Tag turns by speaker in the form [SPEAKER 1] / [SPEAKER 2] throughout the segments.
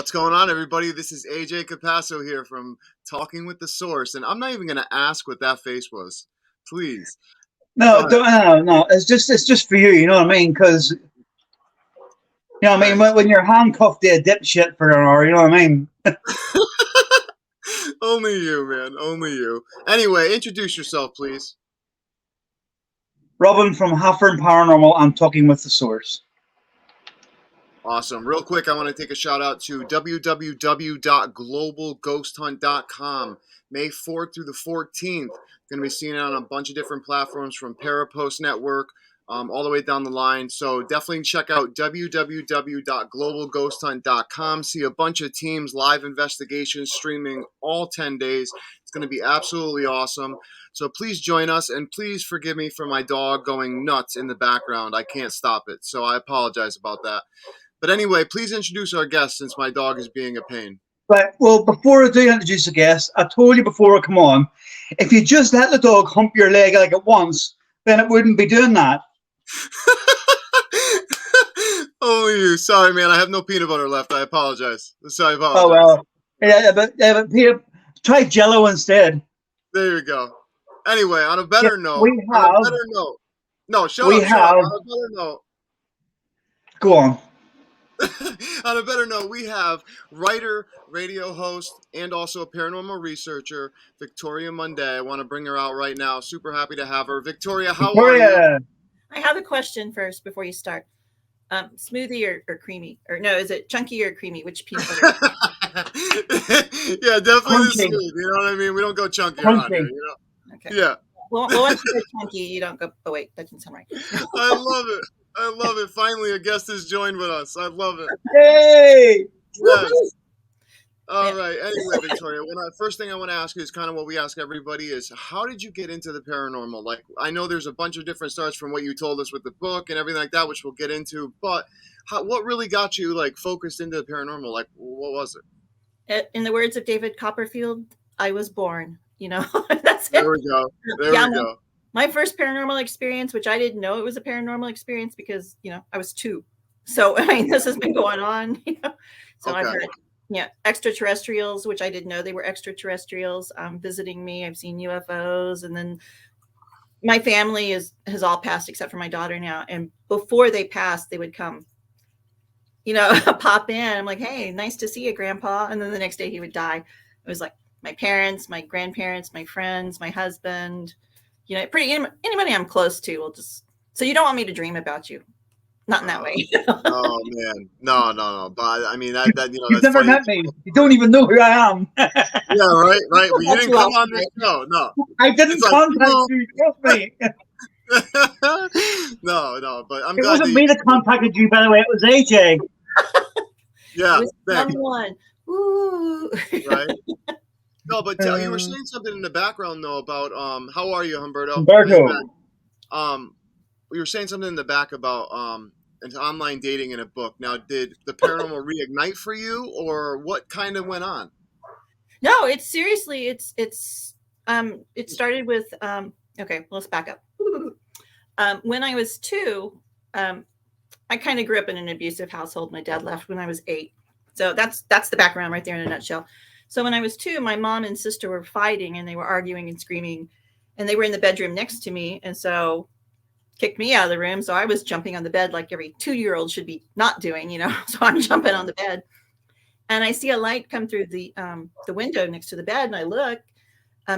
[SPEAKER 1] What's going on, everybody? This is AJ Capasso here from Talking with the Source, and I'm not even going to ask what that face was. Please.
[SPEAKER 2] No, no. It's just for you. You know what I mean? Because when you're handcuffed to a dipshit for an hour, you know what I mean?
[SPEAKER 1] Only you, man. Only you. Anyway, introduce yourself, please.
[SPEAKER 2] Robin from Haffern Paranormal. I'm Talking with the Source.
[SPEAKER 1] Awesome. Real quick, I want to take a shout out to www.globalghosthunt.com. May 4th through the 14th. Going to be seeing it on a bunch of different platforms from Parapost Network all the way down the line. So definitely check out www.globalghosthunt.com. See a bunch of teams, live investigations streaming all 10 days. It's going to be absolutely awesome. So please join us, and please forgive me for my dog going nuts in the background. I can't stop it, so I apologize about that. But anyway, please introduce our guest since my dog is being a pain.
[SPEAKER 2] Right. Well, before I do introduce the guest, I told you before I come on, if you just let the dog hump your leg like it once, then it wouldn't be doing that.
[SPEAKER 1] Only you. Sorry, man. I have no peanut butter left. I apologize. I apologize.
[SPEAKER 2] Oh, well. But Peter, try Jell-O instead.
[SPEAKER 1] There you go. Anyway, on a better note. No, shut up. On a better note.
[SPEAKER 2] Go on.
[SPEAKER 1] On a better note, we have writer, radio host, and also a paranormal researcher, Victoria Mundae. I want to bring her out right now. Super happy to have her. Victoria, how are you?
[SPEAKER 3] I have a question first before you start. Smoothie or creamy? Or no, is it chunky or creamy? Which peanut butter?
[SPEAKER 1] Yeah, definitely the smooth. You know what I mean? We don't go chunky around here, you know?
[SPEAKER 3] Okay.
[SPEAKER 1] Yeah.
[SPEAKER 3] Well, once you go chunky, you don't go. Oh, wait, that didn't sound right.
[SPEAKER 1] I love it. I love it. Finally, a guest has joined with us. I love it.
[SPEAKER 2] Hey!
[SPEAKER 1] Yes. All right. Anyway, Victoria, first thing I want to ask you is kind of what we ask everybody is, how did you get into the paranormal? Like, I know there's a bunch of different starts from what you told us with the book and everything like that, which we'll get into, but what really got you, like, focused into the paranormal? Like, what was
[SPEAKER 3] it? In the words of David Copperfield, I was born, you know? That's it.
[SPEAKER 1] There we go. There we go.
[SPEAKER 3] My first paranormal experience, which I didn't know it was a paranormal experience because, I was 2. So, I mean, this has been going on, So okay. I've heard, extraterrestrials, which I didn't know they were extraterrestrials, visiting me. I've seen UFOs. And then my family has all passed except for my daughter now. And before they passed, they would come, pop in. I'm like, hey, nice to see you, Grandpa. And then the next day he would die. It was like my parents, my grandparents, my friends, my husband. Anybody I'm close to will just. So you don't want me to dream about you, not in that way.
[SPEAKER 1] Oh man, no. But I mean that
[SPEAKER 2] you've never met me. You don't even know who I am.
[SPEAKER 1] Yeah, right. Well, you didn't come on this show. No,
[SPEAKER 2] I didn't contact you. Trust me.
[SPEAKER 1] No. But I'm
[SPEAKER 2] it
[SPEAKER 1] glad
[SPEAKER 2] wasn't me that contacted you. By the way, it was AJ.
[SPEAKER 1] Yeah,
[SPEAKER 3] it was someone. Ooh.
[SPEAKER 1] Right. No, but you were saying something in the background though about how are you, Humberto? You were saying something in the back about an online dating in a book. Now, did the paranormal reignite for you, or what kind of went on?
[SPEAKER 3] No, it's seriously, it started with okay, let's back up. When I was 2, I kind of grew up in an abusive household. My dad left when I was 8. So that's the background right there in a nutshell. So when I was 2, my mom and sister were fighting and they were arguing and screaming, and they were in the bedroom next to me. And so kicked me out of the room. So I was jumping on the bed like every 2-year-old should be not doing, so I'm jumping on the bed and I see a light come through the window next to the bed. And I look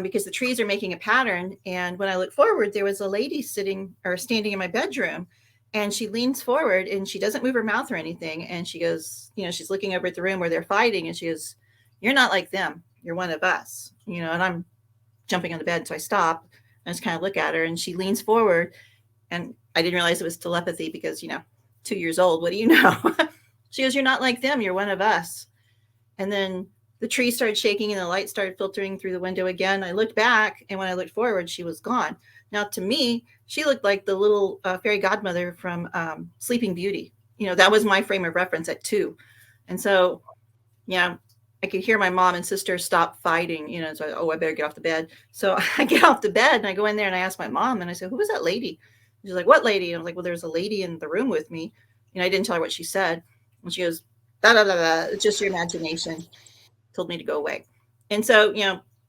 [SPEAKER 3] because the trees are making a pattern. And when I look forward, there was a lady standing in my bedroom, and she leans forward and she doesn't move her mouth or anything. And she goes, she's looking over at the room where they're fighting. And she goes, "You're not like them. You're one of us," and I'm jumping on the bed. So I stop and just kind of look at her, and she leans forward, and I didn't realize it was telepathy because, 2 years old. What do you know? She goes, "You're not like them. You're one of us." And then the tree started shaking and the light started filtering through the window again. I looked back, and when I looked forward, she was gone. Now, to me, she looked like the little fairy godmother from Sleeping Beauty. That was my frame of reference at 2. And so, I could hear my mom and sister stop fighting, so I better get off the bed. So I get off the bed and I go in there and I ask my mom, and I said, "Who was that lady?" She's like, "What lady?" And I was like, "Well, there's a lady in the room with me." I didn't tell her what she said. And she goes, da da da da. It's just your imagination. Told me to go away. And so,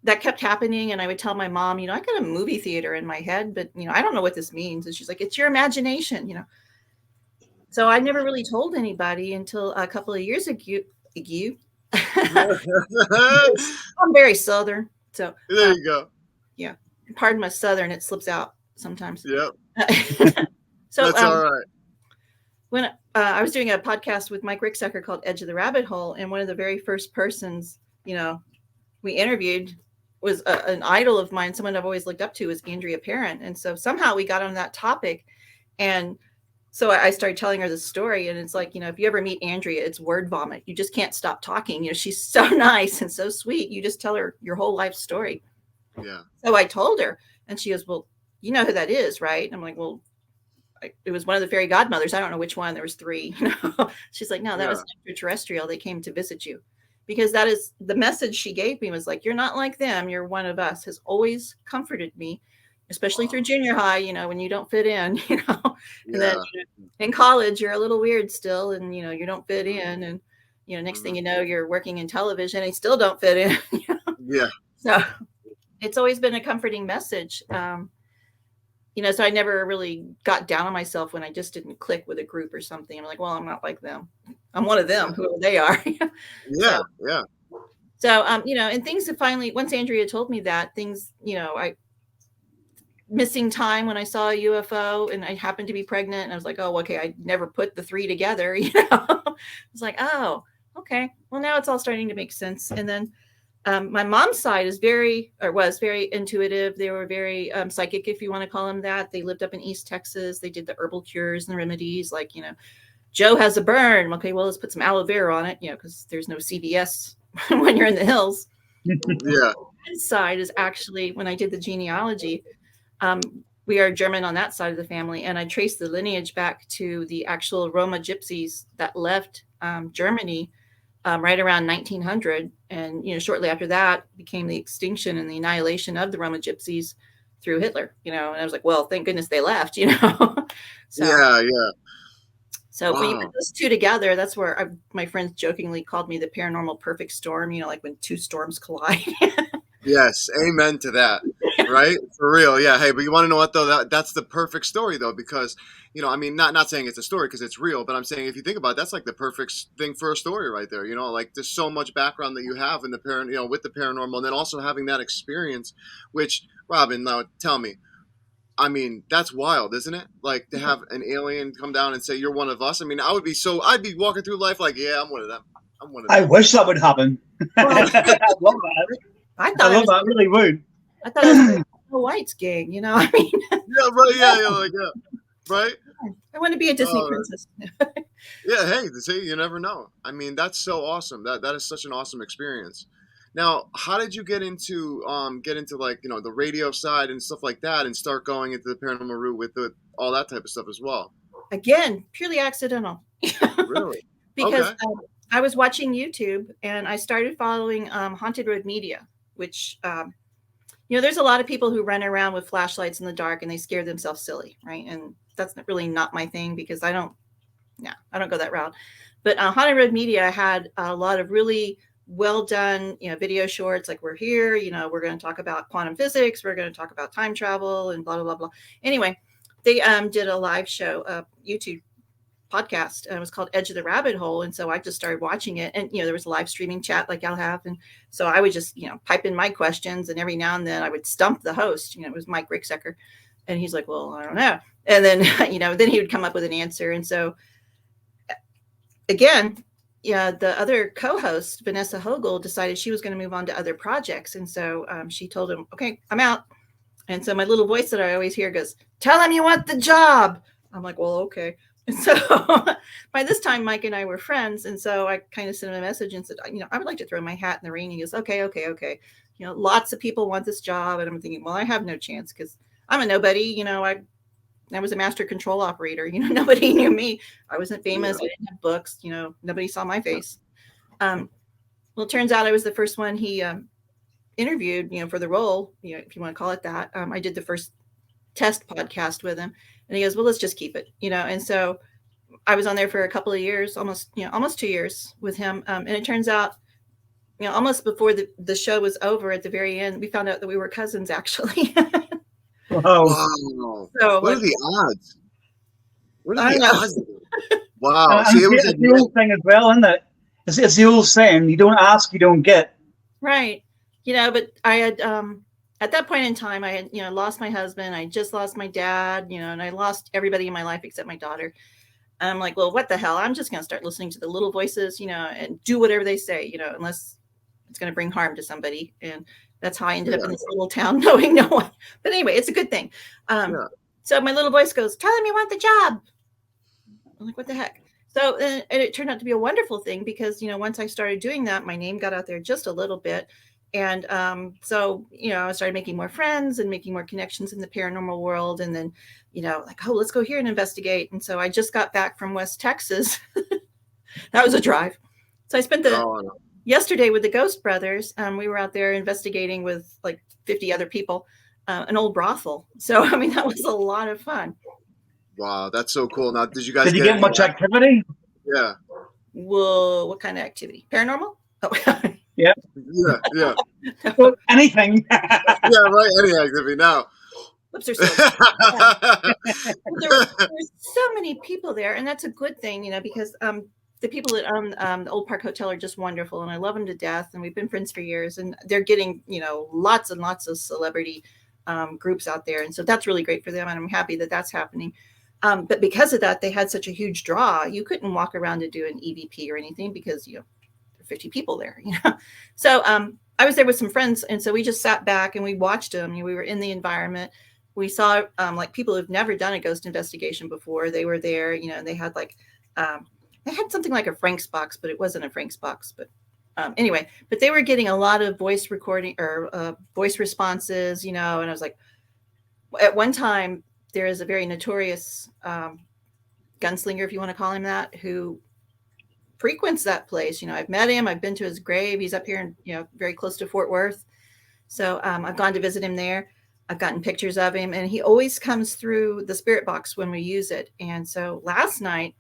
[SPEAKER 3] that kept happening. And I would tell my mom, I got a movie theater in my head, but, I don't know what this means. And she's like, it's your imagination. So I never really told anybody until a couple of years ago. I'm very Southern. So
[SPEAKER 1] There you go.
[SPEAKER 3] yeah, pardon my Southern. It slips out sometimes.
[SPEAKER 1] Yep.
[SPEAKER 3] So
[SPEAKER 1] That's all right.
[SPEAKER 3] when I was doing a podcast with Mike Ricksecker called Edge of the Rabbit Hole, and one of the very first persons, we interviewed was an idol of mine, someone I've always looked up to, is Andrea Parent. And so somehow we got on that topic. And so I started telling her the story, and it's like, if you ever meet Andrea, it's word vomit. You just can't stop talking. She's so nice and so sweet. You just tell her your whole life story.
[SPEAKER 1] Yeah.
[SPEAKER 3] So I told her, and she goes, well, you know who that is, right? I'm like, well, it was one of the fairy godmothers. I don't know which one. There was 3. She's like, no, that was extraterrestrial. They came to visit you. Because that is the message she gave me, was like, you're not like them. You're one of us. Has always comforted me, especially through junior high, when you don't fit in, and then in college, you're a little weird still, and, you don't fit in. And, next thing you know, you're working in television and you still don't fit in.
[SPEAKER 1] Yeah.
[SPEAKER 3] So it's always been a comforting message. So I never really got down on myself when I just didn't click with a group or something. I'm like, well, I'm not like them. I'm one of them, whoever they are.
[SPEAKER 1] Yeah.
[SPEAKER 3] So, and things have finally, once Andrea told me that, things, missing time when I saw a UFO and I happened to be pregnant, and I was like, oh, okay, I never put the 3 together. It's like, oh, okay. Well, now it's all starting to make sense. And then my mom's side was very intuitive. They were very psychic, if you want to call them that. They lived up in East Texas. They did the herbal cures and remedies. Like, Joe has a burn. Okay, well, let's put some aloe vera on it, because there's no CVS when you're in the hills.
[SPEAKER 1] Yeah.
[SPEAKER 3] His side is actually, when I did the genealogy, we are German on that side of the family. And I traced the lineage back to the actual Roma gypsies that left Germany right around 1900. And, shortly after that became the extinction and the annihilation of the Roma gypsies through Hitler, and I was like, well, thank goodness they left, So,
[SPEAKER 1] yeah.
[SPEAKER 3] So when you put those 2 together, that's where my friends jokingly called me the paranormal perfect storm, like when 2 storms collide.
[SPEAKER 1] Yes. Amen to that. Right? For real. Yeah. Hey, but you want to know what though? That's the perfect story though, because, not saying it's a story because it's real, but I'm saying if you think about it, that's like the perfect thing for a story right there. Like there's so much background that you have in the with the paranormal, and then also having that experience, which, Robin, now tell me, that's wild, isn't it? Like to have an alien come down and say you're one of us. I'd be walking through life like, yeah, I'm one of them.
[SPEAKER 2] I wish that would happen. I love that. I love that. I really would.
[SPEAKER 3] I thought it was the White's gang,
[SPEAKER 1] Yeah, right. Yeah, right.
[SPEAKER 3] I want to be a Disney princess.
[SPEAKER 1] Yeah, hey, see, you never know. That's so awesome. That is such an awesome experience. Now, how did you get into like, the radio side and stuff like that, and start going into the paranormal route with all that type of stuff as well?
[SPEAKER 3] Again, purely accidental.
[SPEAKER 1] Really?
[SPEAKER 3] Because I was watching YouTube and I started following Haunted Road Media, which there's a lot of people who run around with flashlights in the dark and they scare themselves silly, right? And that's really not my thing, because I don't go that route. But Haunted Road Media had a lot of really well done, video shorts, like we're here, we're going to talk about quantum physics, we're going to talk about time travel and blah, blah, blah, blah. Anyway, they did a live show, YouTube podcast, and it was called Edge of the Rabbit Hole. And so I just started watching it, and there was a live streaming chat like I'll have, and so I would just pipe in my questions, and every now and then I would stump the host. It was Mike Ricksecker, and he's like, well, I don't know, and then then he would come up with an answer. And so again, the other co-host, Vanessa Hogel, decided she was going to move on to other projects, and so she told him, okay, I'm out. And so my little voice that I always hear goes, tell him you want the job. I'm like, well, okay. And so by this time, Mike and I were friends. And so I kind of sent him a message and said, I would like to throw my hat in the ring. He goes, okay. Lots of people want this job. And I'm thinking, well, I have no chance because I'm a nobody. I was a master control operator. Nobody knew me. I wasn't famous. Yeah. I didn't have books. Nobody saw my face. Well, it turns out I was the first one he interviewed, for the role, if you want to call it that. I did the first test podcast with him. And he goes, well, let's just keep it, And so I was on there for a couple of years, almost 2 years with him. And it turns out, almost before the show was over, at the very end, we found out that we were cousins, actually.
[SPEAKER 2] Wow.
[SPEAKER 1] Wow.
[SPEAKER 3] So
[SPEAKER 1] What are the odds? What are
[SPEAKER 3] I
[SPEAKER 1] the
[SPEAKER 3] know.
[SPEAKER 1] odds? Wow.
[SPEAKER 2] And
[SPEAKER 1] See, it was
[SPEAKER 2] it's the old thing as well, isn't it? It's the old saying, you don't ask, you don't get.
[SPEAKER 3] Right. But I had, at that point in time, I had, lost my husband. I just lost my dad, and I lost everybody in my life except my daughter. And I'm like, well, what the hell? I'm just going to start listening to the little voices, and do whatever they say, unless it's going to bring harm to somebody. And that's how I ended up in this little town, knowing no one. But anyway, it's a good thing. So my little voice goes, tell him you want the job. I'm like, what the heck? So and it turned out to be a wonderful thing because, once I started doing that, my name got out there just a little bit. And so, I started making more friends and making more connections in the paranormal world. And then, like, oh, let's go here and investigate. And so I just got back from West Texas. That was a drive. So I spent yesterday with the Ghost Brothers. We were out there investigating with like 50 other people, an old brothel. So, I mean, that was a lot of fun.
[SPEAKER 1] Wow, that's so cool. Now, did you guys
[SPEAKER 2] get much activity?
[SPEAKER 1] Yeah.
[SPEAKER 3] Well, what kind of activity? Paranormal? Oh.
[SPEAKER 2] Yeah.
[SPEAKER 1] Yeah.
[SPEAKER 2] Well, anything.
[SPEAKER 1] Yeah, right. Any activity now.
[SPEAKER 3] Whoops, there's so many people there, and that's a good thing, because the people that own the Old Park Hotel are just wonderful, and I love them to death, and we've been friends for years, and they're getting, lots and lots of celebrity groups out there, and so that's really great for them, and I'm happy that that's happening. But because of that, they had such a huge draw. You couldn't walk around and do an EVP or anything because, there are 50 people there, So I was there with some friends, and so we just sat back and we watched them. We were in the environment. We saw like people who've never done a ghost investigation before. They were there, and they had like they had something like a Frank's box, but it wasn't a Frank's box. But anyway, but they were getting a lot of voice recording or voice responses, and I was like, at one time, there is a very notorious gunslinger, if you want to call him that, who frequents that place. I've met him. I've been to his grave. He's up here in, very close to Fort Worth. So I've gone to visit him there. I've gotten pictures of him, and he always comes through the spirit box when we use it. And so last night,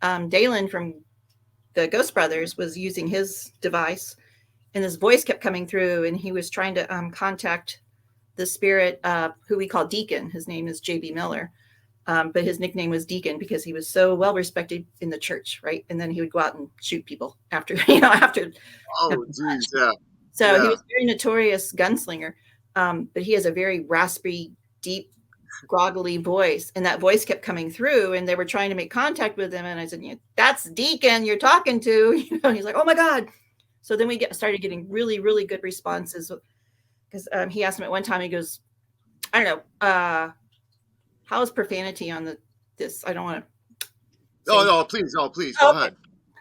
[SPEAKER 3] Dalen from the Ghost Brothers was using his device, and his voice kept coming through, and he was trying to contact the spirit who we call Deacon. His name is JB Miller, but his nickname was Deacon because he was so well respected in the church, right? And then he would go out and shoot people after.
[SPEAKER 1] Oh, geez, yeah.
[SPEAKER 3] So he was a very notorious gunslinger, but he has a very raspy, deep, groggly voice, and that voice kept coming through, and they were trying to make contact with him, and I said, "That's Deacon you're talking to." He's like, "Oh my God!" So then we started getting really, really good responses. Because he asked him at one time, he goes, I don't know, how is profanity on this? I don't want to.
[SPEAKER 1] No, please, go ahead.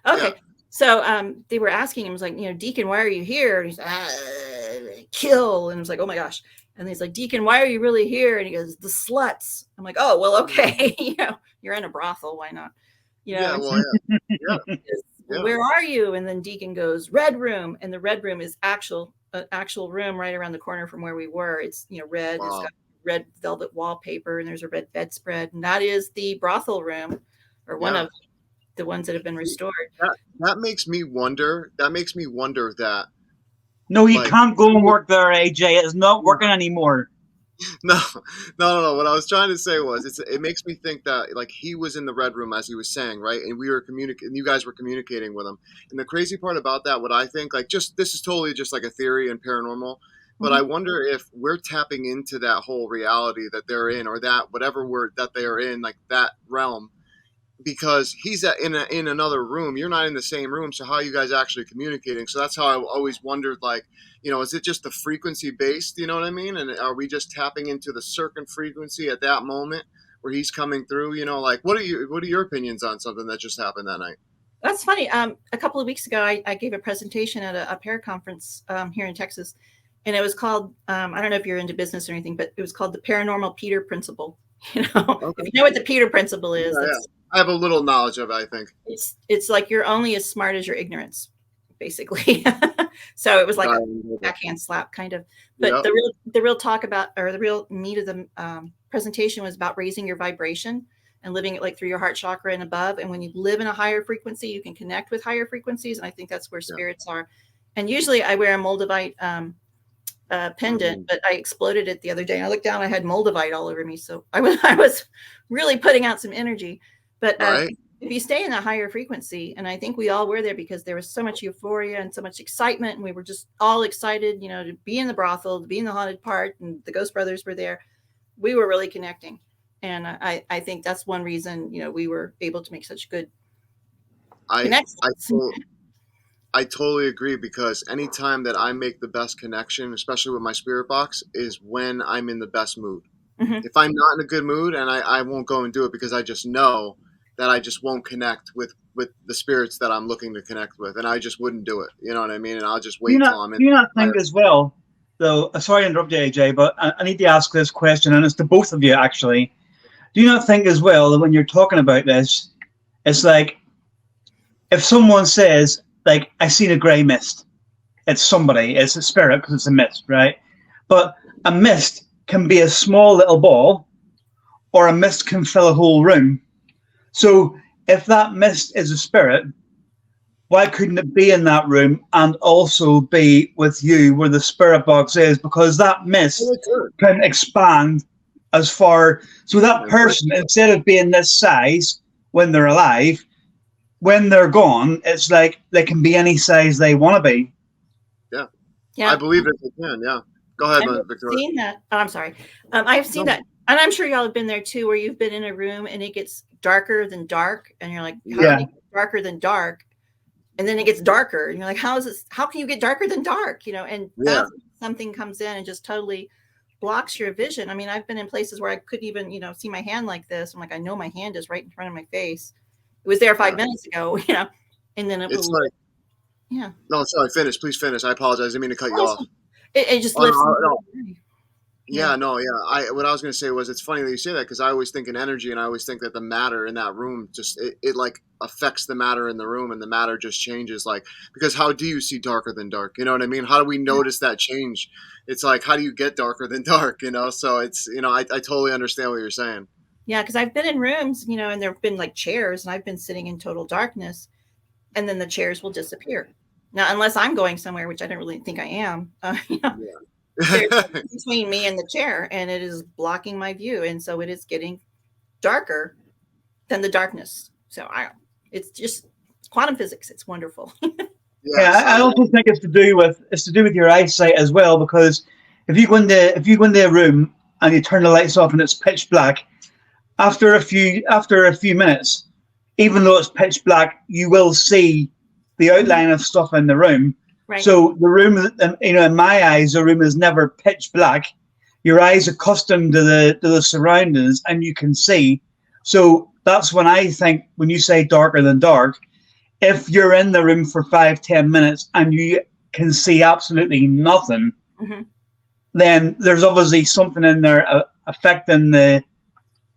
[SPEAKER 3] Okay.
[SPEAKER 1] Yeah.
[SPEAKER 3] So they were asking him, was like, Deacon, why are you here? And he's like, kill. And I was like, oh my gosh. And he's like, Deacon, why are you really here? And he goes, the sluts. I'm like, oh, well, okay. You're in a brothel. Why not?
[SPEAKER 1] Yeah.
[SPEAKER 3] Where are you? And then Deacon goes, red room. And the red room is an actual room right around the corner from where we were. It's red. Wow. It's got red velvet wallpaper, and there's a red bedspread, and that is the brothel room, or one of the ones that have been restored.
[SPEAKER 1] That makes me wonder. That
[SPEAKER 2] no, you can't go and work there, AJ. It's not working anymore.
[SPEAKER 1] No. What I was trying to say was, it makes me think that like he was in the red room, as he was saying, right? And we were communicating. You guys were communicating with him. And the crazy part about that, what I think, like, this is totally just like a theory in paranormal, but I wonder if we're tapping into that whole reality that they're in, or that whatever that they are in, like that realm, because he's in another room. You're not in the same room, so how are you guys actually communicating? So that's how I always wondered, like, is it just the frequency based? You know what I mean? And are we just tapping into the certain frequency at that moment where he's coming through? Like, what are your opinions on something that just happened that night?
[SPEAKER 3] That's funny. A couple of weeks ago, I gave a presentation at a para conference here in Texas, and it was called, I don't know if you're into business or anything, but it was called the Paranormal Peter Principle. Okay. If you know what the Peter Principle is,
[SPEAKER 1] I have a little knowledge of it, I think.
[SPEAKER 3] It's like you're only as smart as your ignorance, basically. So it was like a backhand slap, kind of. But the real talk about, or the real meat of the presentation was about raising your vibration. and living it like through your heart chakra and above. And when you live in a higher frequency, you can connect with higher frequencies. And I think that's where spirits are. And usually I wear a Moldavite pendant, but I exploded it the other day. I looked down, I had Moldavite all over me. So I was really putting out some energy. But if you stay in a higher frequency, and I think we all were there because there was so much euphoria and so much excitement, and we were just all excited, to be in the brothel, to be in the haunted part, and the Ghost Brothers were there. We were really connecting. And I think that's one reason, we were able to make such good connections.
[SPEAKER 1] I totally agree, because anytime that I make the best connection, especially with my spirit box, is when I'm in the best mood. Mm-hmm. If I'm not in a good mood, and I won't go and do it, because I just know that I just won't connect with the spirits that I'm looking to connect with, and I just wouldn't do it. You know what I mean? And I'll just wait till I'm in.
[SPEAKER 2] Do you not think as well, though, sorry to interrupt you, AJ, but I need to ask this question, and it's to both of you, actually. Do you not think as well that when you're talking about this, it's like, if someone says, like, I seen a grey mist, it's somebody, it's a spirit because it's a mist, right? But a mist can be a small little ball, or a mist can fill a whole room. So if that mist is a spirit, why couldn't it be in that room and also be with you where the spirit box is? Because that mist can expand as far. So that person, instead of being this size when they're alive, when they're gone, it's like they can be any size they want to be.
[SPEAKER 1] Yeah. I believe it can. Yeah. Go ahead, Victoria.
[SPEAKER 3] I've seen that. Oh, I'm sorry. I've seen that. And I'm sure y'all have been there too, where you've been in a room and it gets darker than dark. And you're like, how can it get darker than dark? And then it gets darker. And you're like, how can you get darker than dark? And that's when something comes in and just totally blocks your vision. I mean, I've been in places where I couldn't even, see my hand like this. I'm like, I know my hand is right in front of my face. It was there 5 minutes ago, and then it was like,
[SPEAKER 1] No, sorry, finish. Please finish. I apologize. I didn't mean to cut you off.
[SPEAKER 3] It just lifts.
[SPEAKER 1] What I was going to say was, it's funny that you say that, because I always think in energy, and I always think that the matter in that room just, it like affects the matter in the room, and the matter just changes. Like, because how do you see darker than dark? You know what I mean? How do we notice that change? It's like, how do you get darker than dark? So it's, I totally understand what you're saying.
[SPEAKER 3] Yeah, because I've been in rooms, and there have been like chairs, and I've been sitting in total darkness, and then the chairs will disappear. Now, unless I'm going somewhere, which I don't really think I am, between me and the chair, and it is blocking my view, and so it is getting darker than the darkness. So it's just quantum physics. It's wonderful.
[SPEAKER 2] I also think it's to do with your eyesight as well, because if you go into a room and you turn the lights off and it's pitch black, after a few minutes, even though it's pitch black, you will see the outline of stuff in the room. Right. So the room, in my eyes, the room is never pitch black. Your eyes are accustomed to the surroundings, and you can see. So that's when I think, when you say darker than dark, if you're in the room for 5-10 minutes and you can see absolutely nothing, then there's obviously something in there affecting the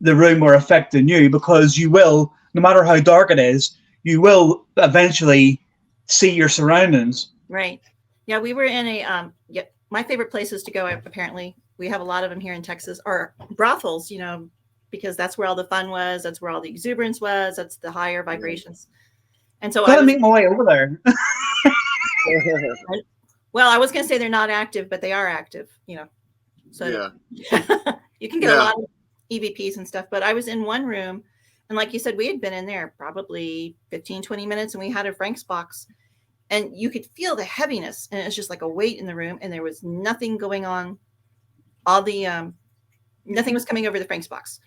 [SPEAKER 2] room or affecting you, because you will, no matter how dark it is, you will eventually see your surroundings.
[SPEAKER 3] Right. Yeah, we were in a my favorite places to go, apparently, we have a lot of them here in Texas, are brothels, because that's where all the fun was, that's where all the exuberance was, that's the higher vibrations. And so
[SPEAKER 2] I make my way over there.
[SPEAKER 3] Well, I was going to say they're not active, but they are active, So you can get a lot of EVPs and stuff. But I was in one room, and like you said, we had been in there probably 15-20 minutes, and we had a Frank's box, and you could feel the heaviness, and it's just like a weight in the room, and there was nothing going on. All the nothing was coming over the Frank's box,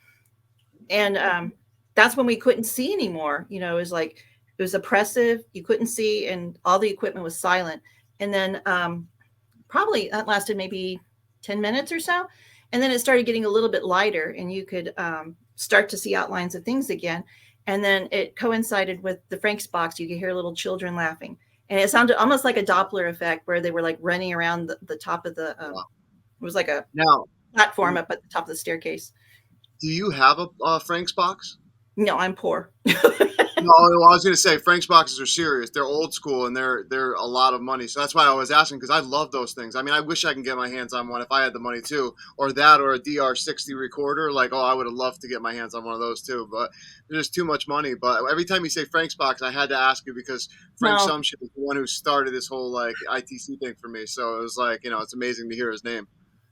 [SPEAKER 3] and that's when we couldn't see anymore. It was like, it was oppressive. You couldn't see, and all the equipment was silent. And then probably that lasted maybe 10 minutes or so. And then it started getting a little bit lighter, and you could start to see outlines of things again. And then it coincided with the Frank's box. You could hear little children laughing. And it sounded almost like a Doppler effect, where they were like running around the top of the, it was like a platform up at the top of the staircase.
[SPEAKER 1] Do you have a Frank's box?
[SPEAKER 3] No, I'm poor.
[SPEAKER 1] No, I was going to say Frank's boxes are serious. They're old school and they're a lot of money. So that's why I was asking, because I love those things. I mean, I wish I can get my hands on one if I had the money too, or that, or a DR60 recorder. Like, oh, I would have loved to get my hands on one of those too. But there's just too much money. But every time you say Frank's box, I had to ask you because Frank
[SPEAKER 3] No.
[SPEAKER 1] Sumship is the one who started this whole like ITC thing for me. So it was like, it's amazing to hear his name.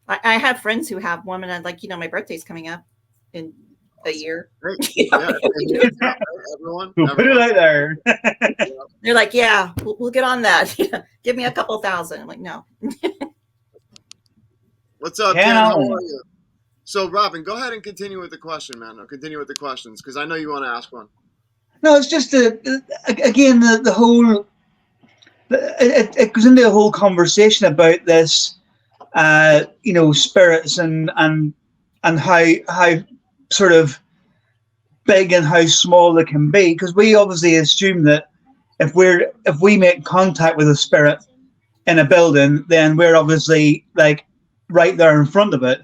[SPEAKER 3] I have friends who have one, and I'm like, my birthday's coming up in a year.
[SPEAKER 1] Great. Yeah, everyone.
[SPEAKER 2] We'll put it out there.
[SPEAKER 3] They're like, yeah, we'll get on that. Give me a couple thousand. I'm like, no.
[SPEAKER 1] What's up, Ken? How are you? So, Robin, go ahead and continue with the question, man. Or continue with the questions, because I know you want to ask one.
[SPEAKER 2] No, it's just again the whole. It goes into a whole conversation about this, spirits and how sort of big and how small they can be, because we obviously assume that if we make contact with a spirit in a building, then we're obviously like right there in front of it,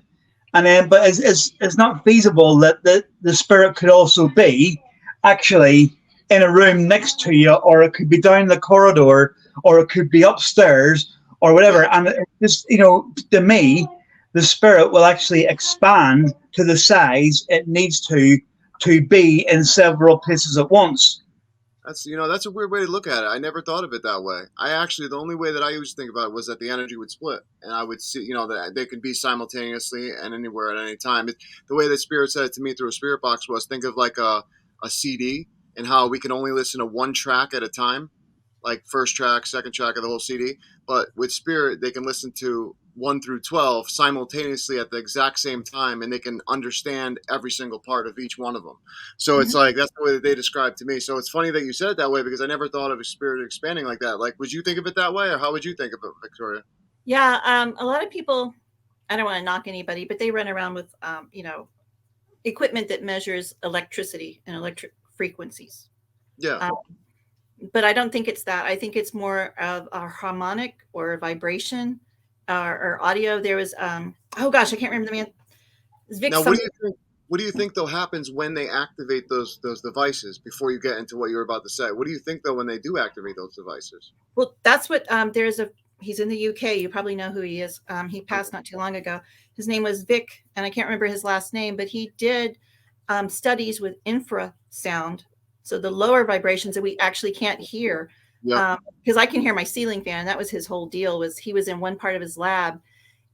[SPEAKER 2] and then but it's not feasible that the spirit could also be actually in a room next to you, or it could be down the corridor, or it could be upstairs or whatever. And it just, to me, the spirit will actually expand to the size it needs to be in several places at once.
[SPEAKER 1] That's that's a weird way to look at it. I never thought of it that way. The only way that I used to think about it was that the energy would split, and I would see, that they could be simultaneously and anywhere at any time. The way that Spirit said it to me through a spirit box was, think of like a CD, and how we can only listen to one track at a time, like first track, second track of the whole CD. But with Spirit, they can listen to 1 through 12 simultaneously at the exact same time, and they can understand every single part of each one of them. So it's like, that's the way that they described to me. So it's funny that you said it that way, because I never thought of a spirit expanding like that. Like, would you think of it that way, or how would you think of it, Victoria?
[SPEAKER 3] Yeah, a lot of people, I don't want to knock anybody, but they run around with equipment that measures electricity and electric frequencies.
[SPEAKER 1] Yeah.
[SPEAKER 3] But I don't think it's that. I think it's more of a harmonic or a vibration or audio. There was, oh gosh, I can't remember the man.
[SPEAKER 1] Now, what do you think though happens when they activate those devices? Before you get into what you were about to say, what do you think though when they do activate those devices?
[SPEAKER 3] Well, that's what he's in the UK. You probably know who he is. He passed not too long ago. His name was Vic, and I can't remember his last name, but he did studies with infrasound. So the lower vibrations that we actually can't hear, because I can hear my ceiling fan. And that was his whole deal. Was he was in one part of his lab,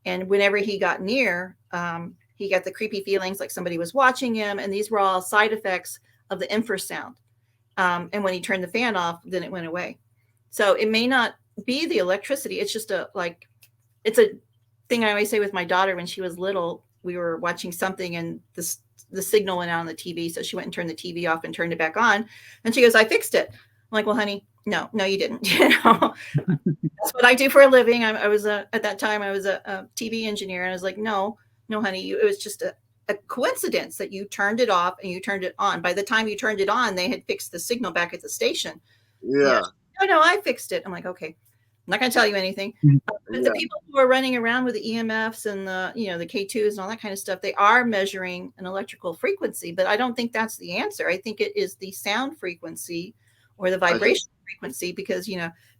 [SPEAKER 3] and whenever he got near, he got the creepy feelings like somebody was watching him, and these were all side effects of the infrasound. And when he turned the fan off, then it went away. So it may not be the electricity. It's just it's a thing I always say with my daughter when she was little. We were watching something, and the signal went out on the TV. So she went and turned the TV off and turned it back on. And she goes, I fixed it. I'm like, well, honey, no, you didn't. That's what I do for a living. I was at that time, I was a TV engineer. And I was like, no, honey, it was just a coincidence that you turned it off and you turned it on. By the time you turned it on, they had fixed the signal back at the station.
[SPEAKER 1] Yeah.
[SPEAKER 3] No, I fixed it. I'm like, okay, I'm not going to tell you anything. But the people who are running around with the EMFs and the K2s and all that kind of stuff, they are measuring an electrical frequency, but I don't think that's the answer. I think it is the sound frequency or the vibration frequency, because,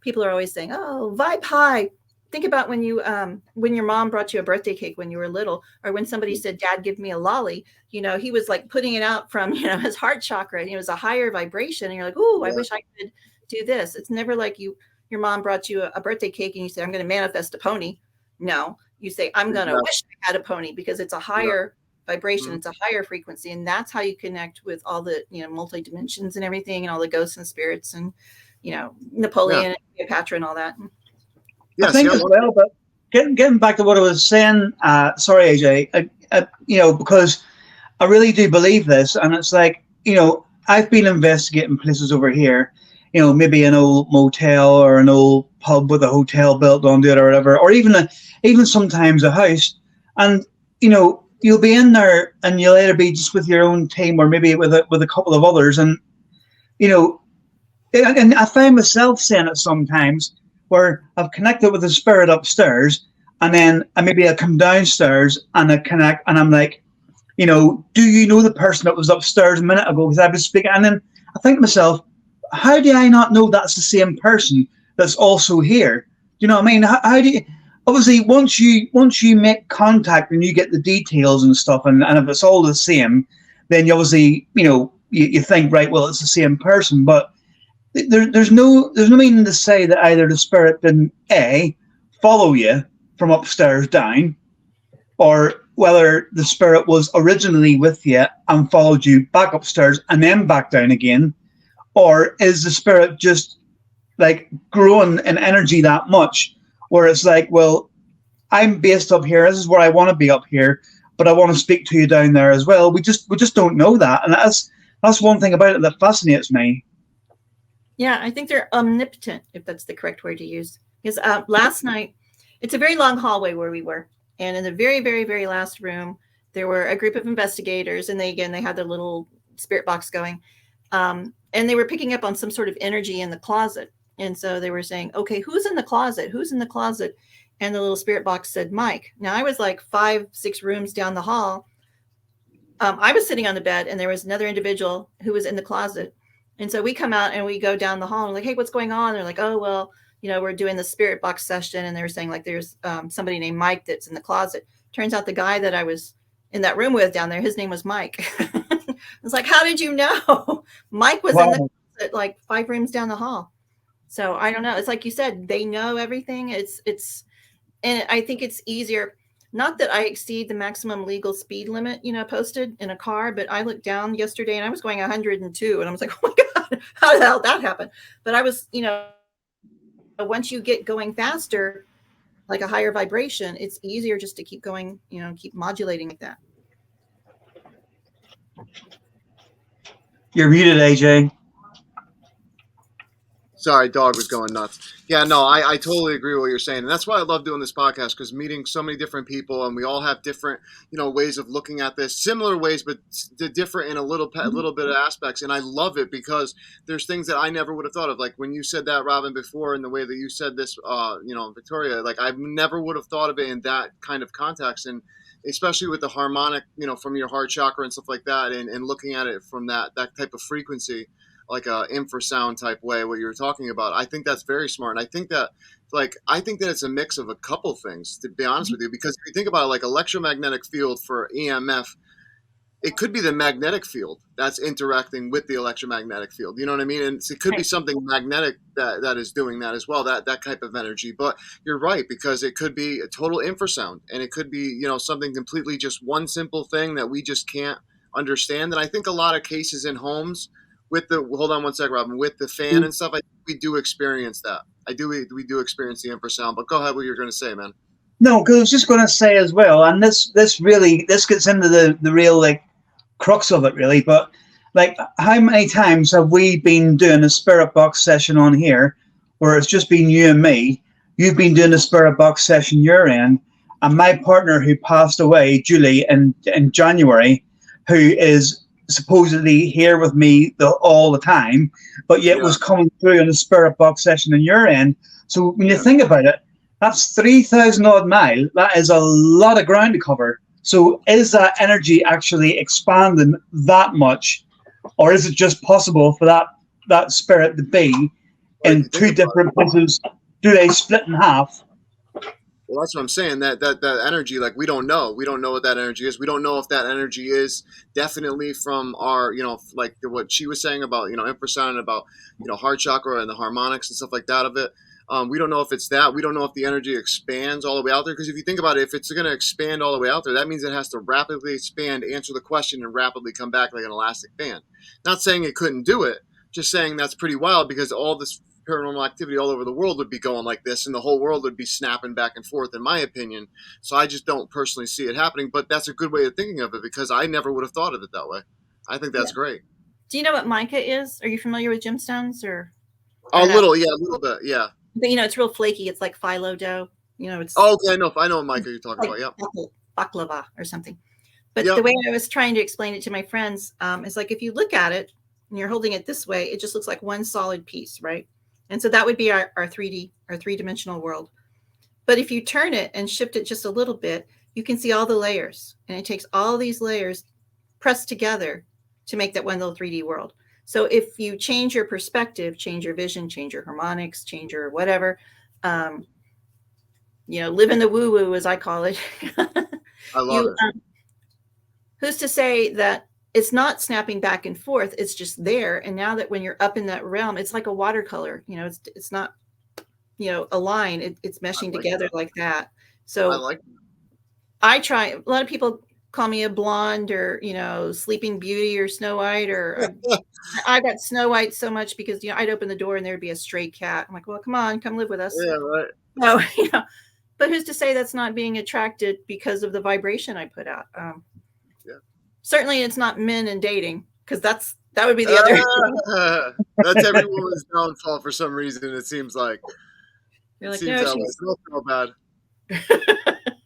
[SPEAKER 3] people are always saying, oh, vibe high. Think about when your mom brought you a birthday cake when you were little, or when somebody said, Dad, give me a lolly, he was like putting it out from, his heart chakra, and it was a higher vibration. And you're like, oh, I wish I could do this. It's never like your mom brought you a birthday cake and you say, I'm going to manifest a pony. No, you say, I'm going to wish I had a pony, because it's a higher vibration. It's a higher frequency. And that's how you connect with all the, multi dimensions and everything, and all the ghosts and spirits and, Napoleon and Cleopatra and all that.
[SPEAKER 2] I think as well, but getting back to what I was saying, sorry, AJ, because I really do believe this. And it's like, I've been investigating places over here, maybe an old motel or an old pub with a hotel built onto it or whatever, or even sometimes a house. And, you'll be in there and you'll either be just with your own team or maybe with a couple of others. And, and I find myself saying it sometimes where I've connected with the spirit upstairs, and then maybe I come downstairs and I connect, and I'm like, do you know the person that was upstairs a minute ago? Because I was speaking, and then I think to myself, how do I not know that's the same person that's also here? Do you know what I mean? How do you? Obviously, once you make contact and you get the details and stuff, and if it's all the same, then you obviously you think, right, well, it's the same person, but there's no meaning to say that either the spirit didn't follow you from upstairs down, or whether the spirit was originally with you and followed you back upstairs and then back down again, or is the spirit just like growing in energy that much where it's like, well, I'm based up here, this is where I want to be up here, but I want to speak to you down there as well. We just don't know that, and that's one thing about it that fascinates me.
[SPEAKER 3] Yeah, I think they're omnipotent, if that's the correct word to use. Because last night, it's a very long hallway where we were. And in the very, very, very last room, there were a group of investigators. And they had their little spirit box going. And they were picking up on some sort of energy in the closet. And so they were saying, okay, who's in the closet? Who's in the closet? And the little spirit box said, Mike. Now, I was like 5-6 rooms down the hall. I was sitting on the bed, and there was another individual who was in the closet. And so we come out and we go down the hall and we're like, hey, what's going on? They're like, oh, well, we're doing the spirit box session. And they were saying like, there's somebody named Mike that's in the closet. Turns out the guy that I was in that room with down there, his name was Mike. I was like, how did you know? Mike was in the closet like 5 rooms down the hall. So I don't know. It's like you said, they know everything. And I think it's easier. Not that I exceed the maximum legal speed limit, posted in a car, but I looked down yesterday and I was going 102 and I was like, oh my God, how the hell did that happen? But I was, once you get going faster, like a higher vibration, it's easier just to keep going, keep modulating like that.
[SPEAKER 2] You're muted, AJ.
[SPEAKER 1] Sorry, dog was going nuts. Yeah, no, I totally agree with what you're saying. And that's why I love doing this podcast, because meeting so many different people, and we all have different, ways of looking at this, similar ways, but different in a little bit of aspects. And I love it because there's things that I never would have thought of. Like when you said that, Robin, before, and the way that you said this, Victoria, like I never would have thought of it in that kind of context. And especially with the harmonic, from your heart chakra and stuff like that, and looking at it from that type of frequency, like a infrasound type way, what you were talking about. I think that's very smart. And I think that it's a mix of a couple things, to be honest with you, because if you think about it, like electromagnetic field for EMF, it could be the magnetic field that's interacting with the electromagnetic field. You know what I mean? And it could be something magnetic that is doing that as well, that type of energy. But you're right, because it could be a total infrasound, and it could be, something completely, just one simple thing that we just can't understand. And I think a lot of cases in homes, hold on one sec, Robin, with the fan and stuff, I think we do experience that. We do experience the infrasound, but go ahead, what you're going to say, man.
[SPEAKER 2] No, because I was just going to say as well, and this gets into the real like crux of it, really. But like, how many times have we been doing a spirit box session on here, where it's just been you and me? You've been doing a spirit box session your end, and my partner who passed away, Julie, in January, who is supposedly here with me all the time, but yet was coming through in a spirit box session on your end. So when you think about it, that's 3,000 odd mile. That is a lot of ground to cover. So is that energy actually expanding that much, or is it just possible for that spirit to be in 2 different places? Do they split in half?
[SPEAKER 1] Well, that's what I'm saying. That energy, like we don't know. We don't know what that energy is. We don't know if that energy is definitely from our, like what she was saying about, infrasound, about, heart chakra and the harmonics and stuff like that of it. We don't know if it's that. We don't know if the energy expands all the way out there. Because if you think about it, if it's going to expand all the way out there, that means it has to rapidly expand, answer the question, and rapidly come back like an elastic band. Not saying it couldn't do it, just saying that's pretty wild, because all this paranormal activity all over the world would be going like this, and the whole world would be snapping back and forth, in my opinion. So I just don't personally see it happening, but that's a good way of thinking of it, because I never would have thought of it that way. I think that's great.
[SPEAKER 3] Do you know what mica is? Are you familiar with gemstones or
[SPEAKER 1] a little bit, yeah.
[SPEAKER 3] But it's real flaky. It's like phyllo dough. It's
[SPEAKER 1] okay. I know what mica you're talking about. Yeah,
[SPEAKER 3] baklava or something. But the way I was trying to explain it to my friends is like, if you look at it and you're holding it this way, it just looks like one solid piece, right? And so that would be our 3D, our 3-dimensional world. But if you turn it and shift it just a little bit, you can see all the layers, and it takes all these layers pressed together to make that one little 3D world. So if you change your perspective, change your vision, change your harmonics, change your whatever, live in the woo woo, as I call it.
[SPEAKER 1] I love it.
[SPEAKER 3] Who's to say that it's not snapping back and forth? It's just there. And now that when you're up in that realm, it's like a watercolor. It's not, a line. It's meshing together like that. So
[SPEAKER 1] I like that.
[SPEAKER 3] I try. A lot of people call me a blonde or Sleeping Beauty or Snow White, or I got Snow White so much because I'd open the door and there'd be a stray cat. I'm like, well, come on, come live with us.
[SPEAKER 1] Yeah, right.
[SPEAKER 3] No, but who's to say that's not being attracted because of the vibration I put out? Certainly, it's not men and dating, because that would be the other.
[SPEAKER 1] That's every woman's downfall for some reason. It seems like.
[SPEAKER 3] You're like,
[SPEAKER 1] seems
[SPEAKER 3] no,
[SPEAKER 1] that way.
[SPEAKER 3] she's
[SPEAKER 1] I don't feel bad.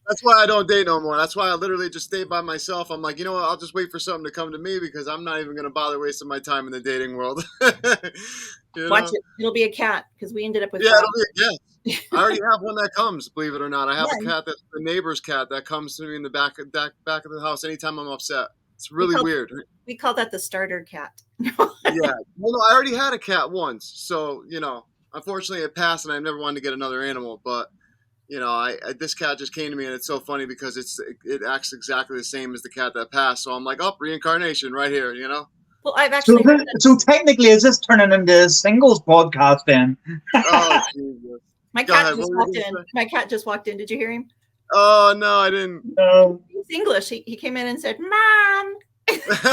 [SPEAKER 1] That's why I don't date no more. That's why I literally just stay by myself. I'm like, you know what? I'll just wait for something to come to me, because I'm not even going to bother wasting my time in the dating world.
[SPEAKER 3] Watch it. It'll be a cat, because we ended up with.
[SPEAKER 1] Yeah, it'll be a cat. I already have one that comes, believe it or not. I have a cat that's the neighbor's cat that comes to me in the back of the house anytime I'm upset. It's really weird.
[SPEAKER 3] We call that the starter cat.
[SPEAKER 1] Yeah. Well, no, I already had a cat once. So, unfortunately it passed and I never wanted to get another animal. But, this cat just came to me, and it's so funny because it acts exactly the same as the cat that passed. So I'm like, oh, reincarnation right here,
[SPEAKER 3] Well, I've actually.
[SPEAKER 2] So technically, is this turning into a singles podcast then?
[SPEAKER 1] Oh, Jesus.
[SPEAKER 3] My cat just walked in. Did you hear him?
[SPEAKER 1] Oh, no, I didn't.
[SPEAKER 3] He's English. He came in and said, Mom.
[SPEAKER 1] That's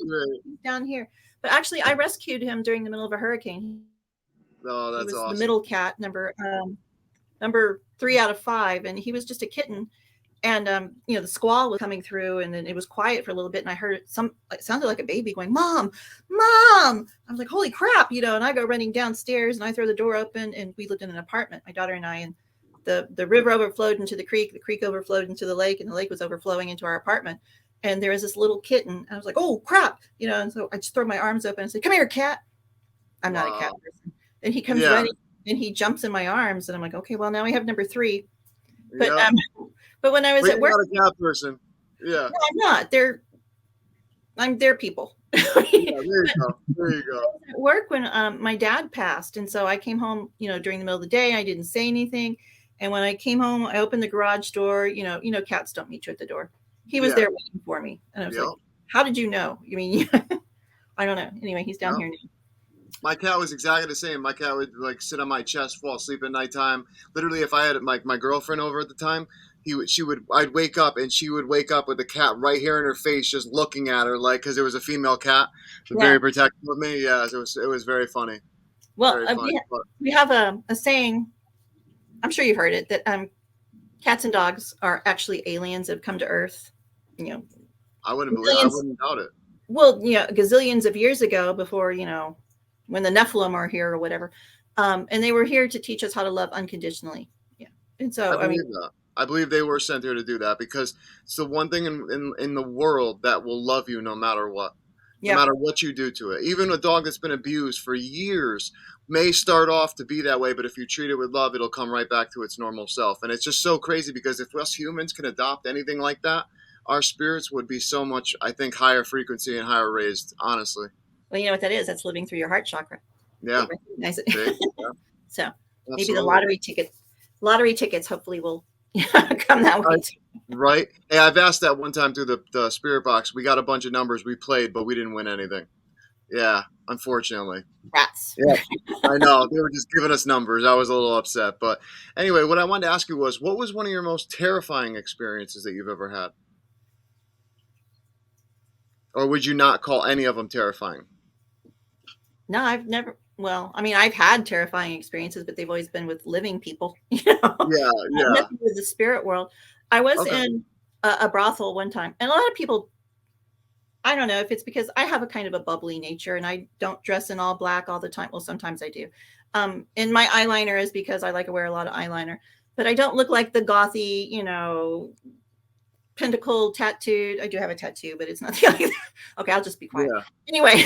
[SPEAKER 1] great.
[SPEAKER 3] He's down here. But actually, I rescued him during the middle of a hurricane.
[SPEAKER 1] Oh, that's awesome.
[SPEAKER 3] The middle cat, number 3 out of 5. And he was just a kitten. And, the squall was coming through, and then it was quiet for a little bit. And I heard it sounded like a baby going, Mom, Mom. I was like, holy crap, and I go running downstairs, and I throw the door open, and we lived in an apartment, my daughter and I, and the river overflowed into the creek overflowed into the lake, and the lake was overflowing into our apartment. And there was this little kitten. I was like, oh crap, and so I just throw my arms open and say, come here, cat. I'm not a cat person. And he comes running, and he jumps in my arms, and I'm like, okay, well, now we have number 3. But but when I was at work,
[SPEAKER 1] you're not a cat person. Yeah.
[SPEAKER 3] No, I'm not. I'm their people.
[SPEAKER 1] Yeah, there you go.
[SPEAKER 3] At work when my dad passed, and so I came home, during the middle of the day. I didn't say anything, and when I came home, I opened the garage door. Cats don't meet you at the door. He was there waiting for me, and I was like, "How did you know?" I mean, I don't know. Anyway, he's down here now.
[SPEAKER 1] My cat was exactly the same. My cat would sit on my chest, fall asleep at nighttime. Literally, if I had my girlfriend over at the time, I'd wake up and she would wake up with the cat right here in her face, just looking at her, because it was a female cat, very protective of me. Yeah, it was very funny.
[SPEAKER 3] Well, very funny. We have a saying. I'm sure you've heard it, that cats and dogs are actually aliens that have come to Earth.
[SPEAKER 1] I wouldn't doubt it.
[SPEAKER 3] Well, gazillions of years ago, before when the Nephilim are here or whatever, and they were here to teach us how to love unconditionally. Yeah, and so
[SPEAKER 1] I believe they were sent here to do that, because it's the one thing in the world that will love you no matter what. No matter what you do to it. Even a dog that's been abused for years may start off to be that way, but if you treat it with love, it'll come right back to its normal self. And it's just so crazy, because if us humans can adopt anything like that, our spirits would be so much, I think, higher frequency and higher raised, honestly.
[SPEAKER 3] Well, you know what that is? That's living through your heart chakra.
[SPEAKER 1] Yeah.
[SPEAKER 3] Recognize it.
[SPEAKER 1] Yeah.
[SPEAKER 3] So absolutely. Maybe the lottery tickets hopefully will come that way too.
[SPEAKER 1] Right. Hey, I've asked that one time through the spirit box. We got a bunch of numbers. We played, but we didn't win anything. Yeah, unfortunately.
[SPEAKER 3] Rats.
[SPEAKER 1] Yeah, I know. They were just giving us numbers. I was a little upset. But anyway, what I wanted to ask you was, what was one of your most terrifying experiences that you've ever had? Or would you not call any of them terrifying?
[SPEAKER 3] No, I've never. Well, I mean, I've had terrifying experiences, but they've always been with living people. Yeah. Nothing with the spirit world. I was in a brothel one time, and a lot of people, I don't know if it's because I have a kind of a bubbly nature and I don't dress in all black all the time. Well, sometimes I do. And my eyeliner is because I like to wear a lot of eyeliner, but I don't look like the gothy, pentacle tattooed. I do have a tattoo, but it's not the other. Okay, I'll just be quiet. Yeah. Anyway,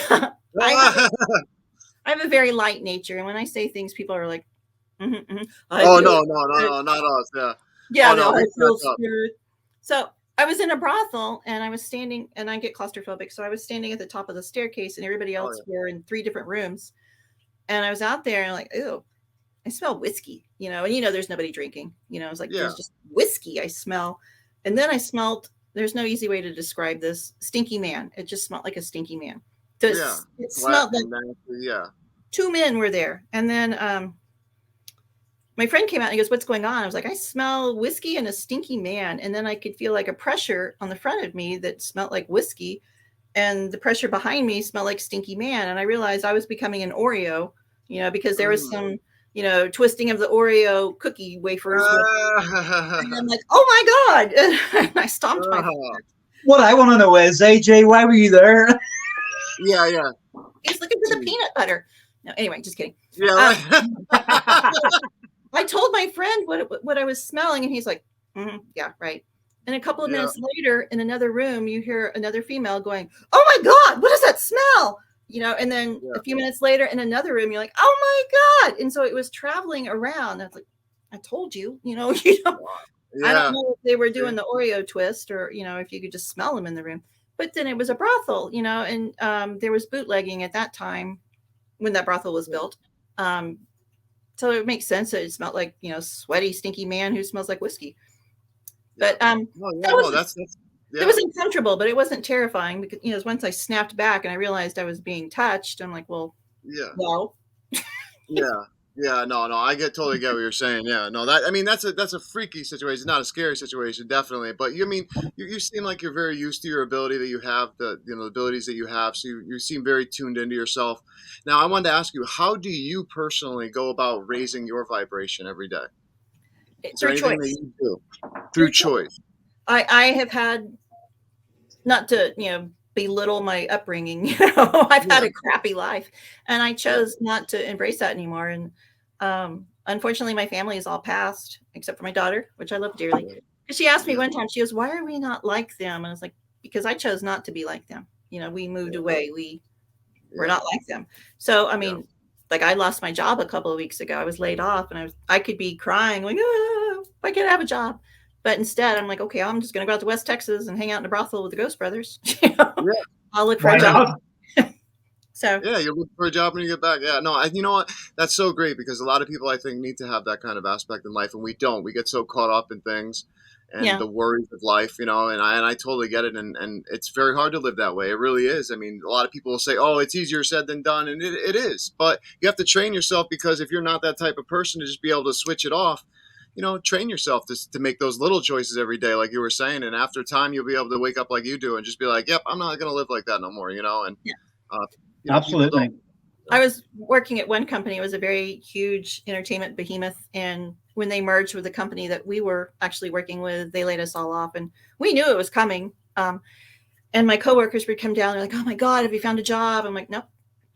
[SPEAKER 3] I have a very light nature, and when I say things, people are like,
[SPEAKER 1] no, not us. Yeah.
[SPEAKER 3] Yeah,
[SPEAKER 1] Oh no,
[SPEAKER 3] no,
[SPEAKER 1] we
[SPEAKER 3] I feel
[SPEAKER 1] cracked up.
[SPEAKER 3] scared. So I was in a brothel and I was standing, and I get claustrophobic. So I was standing at the top of the staircase and everybody
[SPEAKER 1] Oh
[SPEAKER 3] else were in 3 different rooms. And I was out there and I'm like, ew, I smell whiskey, and there's nobody drinking. It's like,
[SPEAKER 1] yeah,
[SPEAKER 3] there's just whiskey I smell. And then I smelled, there's no easy way to describe this, stinky man. It just smelled like a stinky man.
[SPEAKER 1] yeah,
[SPEAKER 3] It
[SPEAKER 1] sweat
[SPEAKER 3] smelled like
[SPEAKER 1] and nasty, yeah.
[SPEAKER 3] 2 men were there. And then my friend came out and he goes, what's going on? I was like, I smell whiskey and a stinky man. And then I could feel like a pressure on the front of me that smelled like whiskey. And the pressure behind me smelled like stinky man. And I realized I was becoming an Oreo, because there was some, twisting of the Oreo cookie wafers. And I'm like, oh my God. And I stomped my foot.
[SPEAKER 2] What I want to know is, AJ, why were you there?
[SPEAKER 1] Yeah, yeah.
[SPEAKER 3] He's looking for the peanut butter. No, anyway, just kidding.
[SPEAKER 1] Yeah, right.
[SPEAKER 3] I told my friend what I was smelling, and he's like, yeah, right. And a couple of minutes later, in another room, you hear another female going, oh my God, what does that smell? And then a few minutes later, in another room, you're like, oh my God. And so it was traveling around. I was like, I told you, I don't know if they were doing the Oreo twist or, if you could just smell them in the room. But then it was a brothel, and there was bootlegging at that time when that brothel was built. So it makes sense that it smelled like, sweaty, stinky man who smells like whiskey. But it was uncomfortable, but it wasn't terrifying because, once I snapped back and I realized I was being touched, I'm like, well, no.
[SPEAKER 1] Yeah, no, I totally get what you're saying. Yeah, no, that's a freaky situation, not a scary situation, definitely. But you seem like you're very used to your ability that you have, the abilities that you have. So you seem very tuned into yourself. Now, I wanted to ask you, how do you personally go about raising your vibration every day? Is there anything that you do through choice?
[SPEAKER 3] I have had, not to belittle my upbringing, I've had a crappy life, and I chose not to embrace that anymore. And unfortunately, my family is all passed except for my daughter, which I love dearly. She asked me one time, she goes, why are we not like them? And I was like, because I chose not to be like them. We moved away. We're not like them. So I mean, like, I lost my job a couple of weeks ago. I was laid off, and I could be crying like, I can't have a job. But instead, I'm like, okay, I'm just going to go out to West Texas and hang out in a brothel with the Ghost Brothers. I'll look for a job. So
[SPEAKER 1] you'll look for a job when you get back. Yeah, no, you know what? That's so great because a lot of people, I think, need to have that kind of aspect in life, and we don't. We get so caught up in things and the worries of life, and I totally get it, and it's very hard to live that way. It really is. I mean, a lot of people will say, oh, it's easier said than done, and it is. But you have to train yourself, because if you're not that type of person to just be able to switch it off, train yourself to make those little choices every day, like you were saying. And after time, you'll be able to wake up like you do and just be like, yep, I'm not going to live like that no more, and
[SPEAKER 2] absolutely.
[SPEAKER 3] I was working at one company. It was a very huge entertainment behemoth. And when they merged with the company that we were actually working with, they laid us all off, and we knew it was coming. And my coworkers would come down. They're like, oh my God, have you found a job? I'm like, nope,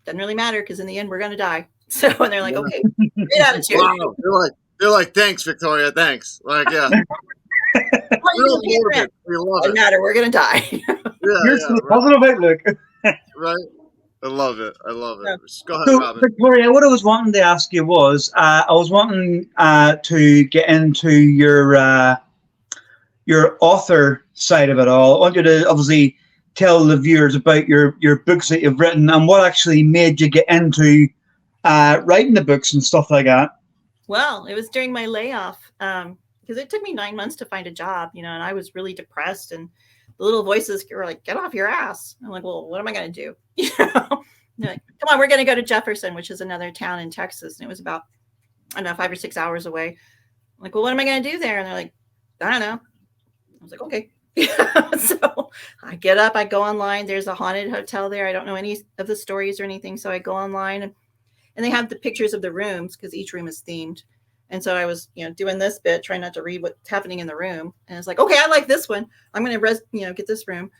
[SPEAKER 3] doesn't really matter, because in the end, we're going to die. So, and they're like, okay, great attitude.
[SPEAKER 1] Wow. They're like, thanks, Victoria, thanks. Like, yeah.
[SPEAKER 3] It doesn't matter, we're going to die.
[SPEAKER 2] Here's the positive outlook.
[SPEAKER 1] Right. I love it. Go ahead,
[SPEAKER 2] so,
[SPEAKER 1] Robin.
[SPEAKER 2] Victoria, what I was wanting to ask you was, I was wanting to get into your author side of it all. I want you to obviously tell the viewers about your books that you've written and what actually made you get into writing the books and stuff like that.
[SPEAKER 3] Well, it was during my layoff, because it took me 9 months to find a job, and I was really depressed, and the little voices were like, get off your ass. I'm like, well, what am I going to do? They're like, come on, we're going to go to Jefferson, which is another town in Texas. And it was about, I don't know, 5 or 6 hours away. I'm like, well, what am I going to do there? And they're like, I don't know. I was like, okay. So I get up, I go online. There's a haunted hotel there. I don't know any of the stories or anything. So I go online, and they have the pictures of the rooms, because each room is themed. And so I was, doing this bit, trying not to read what's happening in the room. And it's like, okay, I like this one. I'm going to, get this room.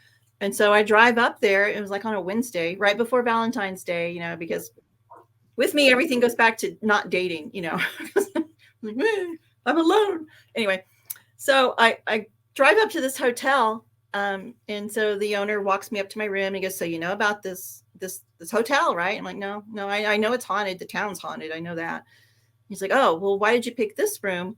[SPEAKER 3] And so I drive up there. It was like on a Wednesday, right before Valentine's Day, because with me, everything goes back to not dating, like, I'm alone. Anyway, so I drive up to this hotel. And so the owner walks me up to my room. And he goes, so you know about this hotel, right? I'm like, no, I know it's haunted. The town's haunted. I know that. He's like, oh, well, why did you pick this room?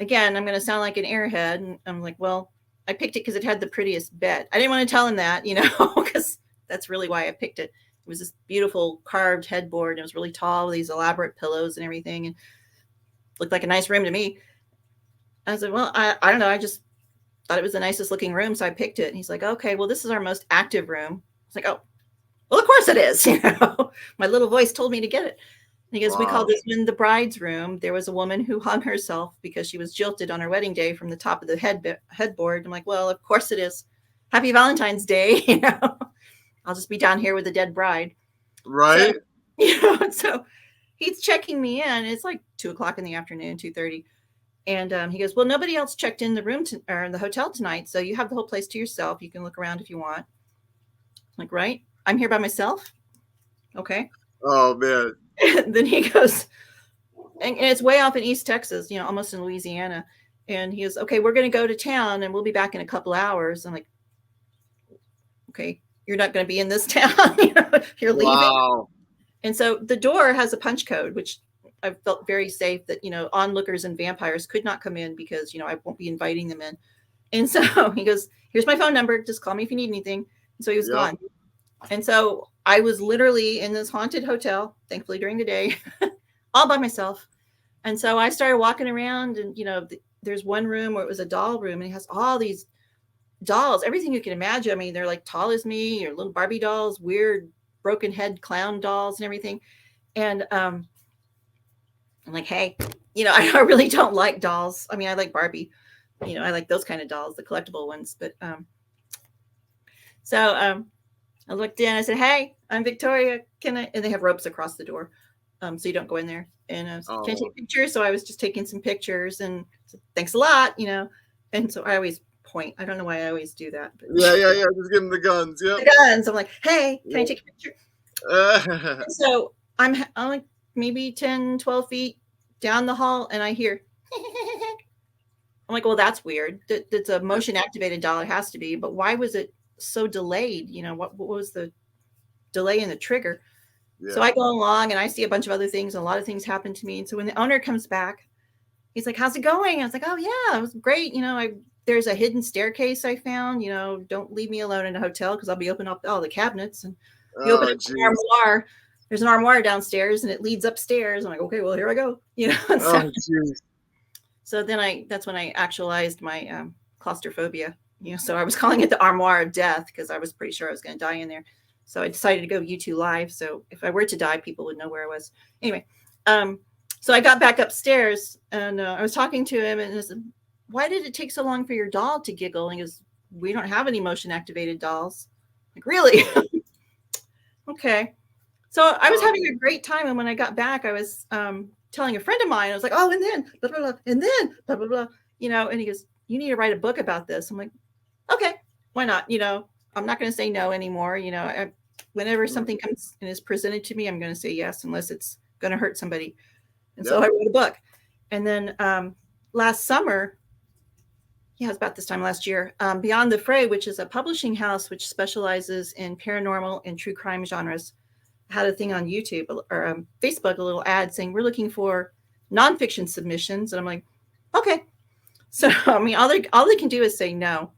[SPEAKER 3] again, I'm going to sound like an airhead. And I'm like, well, I picked it because it had the prettiest bed. I didn't want to tell him that, because that's really why I picked it. It was this beautiful carved headboard. And it was really tall with these elaborate pillows and everything. And looked like a nice room to me. I was like, well, I don't know. I just thought it was the nicest looking room. So I picked it. And he's like, okay, well, this is our most active room. I was like, oh, well, of course it is. My little voice told me to get it. Because we called this one the bride's room. There was a woman who hung herself because she was jilted on her wedding day from the top of the headboard. I'm like, well, of course it is. Happy Valentine's Day. I'll just be down here with the dead bride.
[SPEAKER 1] Right.
[SPEAKER 3] So he's checking me in. It's like 2:00 in the afternoon, 2:30. And he goes, well, nobody else checked in the room or in the hotel tonight. So you have the whole place to yourself. You can look around if you want. I'm like, right. I'm here by myself. Okay.
[SPEAKER 1] Oh, man.
[SPEAKER 3] And then he goes, and it's way off in East Texas, almost in Louisiana. And he goes, okay, we're going to go to town and we'll be back in a couple hours. I'm like, okay, you're not going to be in this town. You're leaving.
[SPEAKER 1] Wow.
[SPEAKER 3] And so the door has a punch code, which I felt very safe that, onlookers and vampires could not come in because, I won't be inviting them in. And so he goes, here's my phone number. Just call me if you need anything. And so he was gone. And so I was literally in this haunted hotel, thankfully during the day, all by myself. And so I started walking around and, there's one room where it was a doll room and it has all these dolls, everything you can imagine. I mean, they're like tall as me or little Barbie dolls, weird broken head clown dolls and everything. And I'm like, hey, I really don't like dolls. I mean, I like Barbie, I like those kind of dolls, the collectible ones. But I looked in, I said, hey, I'm Victoria. And they have ropes across the door. So you don't go in there. And I said, can I take pictures? So I was just taking some pictures and said, thanks a lot, And so I always point. I don't know why I always do that. But
[SPEAKER 1] Yeah. Just give them the guns. Yeah.
[SPEAKER 3] The guns. I'm like, hey, can I take a picture? So I'm like maybe 10, 12 feet down the hall and I hear, I'm like, well, that's weird. That's a motion activated doll. It has to be. But why was it so delayed? What was the delay in the trigger? Yeah. So I go along and I see a bunch of other things and a lot of things happen to me. And so when the owner comes back, he's like, how's it going? I was like, oh yeah, it was great. There's a hidden staircase I found, don't leave me alone in a hotel because I'll be opening up all the cabinets and you open up the armoire. There's an armoire downstairs and it leads upstairs. I'm like, okay, well, here I go. So then that's when I actualized my claustrophobia. So I was calling it the armoire of death because I was pretty sure I was going to die in there. So I decided to go YouTube live. So if I were to die, people would know where I was. Anyway, so I got back upstairs and I was talking to him and I said, why did it take so long for your doll to giggle? And he goes, we don't have any motion activated dolls. I'm like, really? Okay. So I was having a great time. And when I got back, I was telling a friend of mine, I was like, oh, and then blah, blah, blah, and then blah, blah, blah, and he goes, you need to write a book about this. I'm like, okay, why not? I'm not going to say no anymore. Whenever something comes and is presented to me, I'm going to say yes, unless it's going to hurt somebody. And so I wrote a book. And then last summer, it was about this time last year, Beyond the Fray, which is a publishing house which specializes in paranormal and true crime genres, had a thing on YouTube or Facebook, a little ad saying, we're looking for nonfiction submissions. And I'm like, okay. So, I mean, all they can do is say no.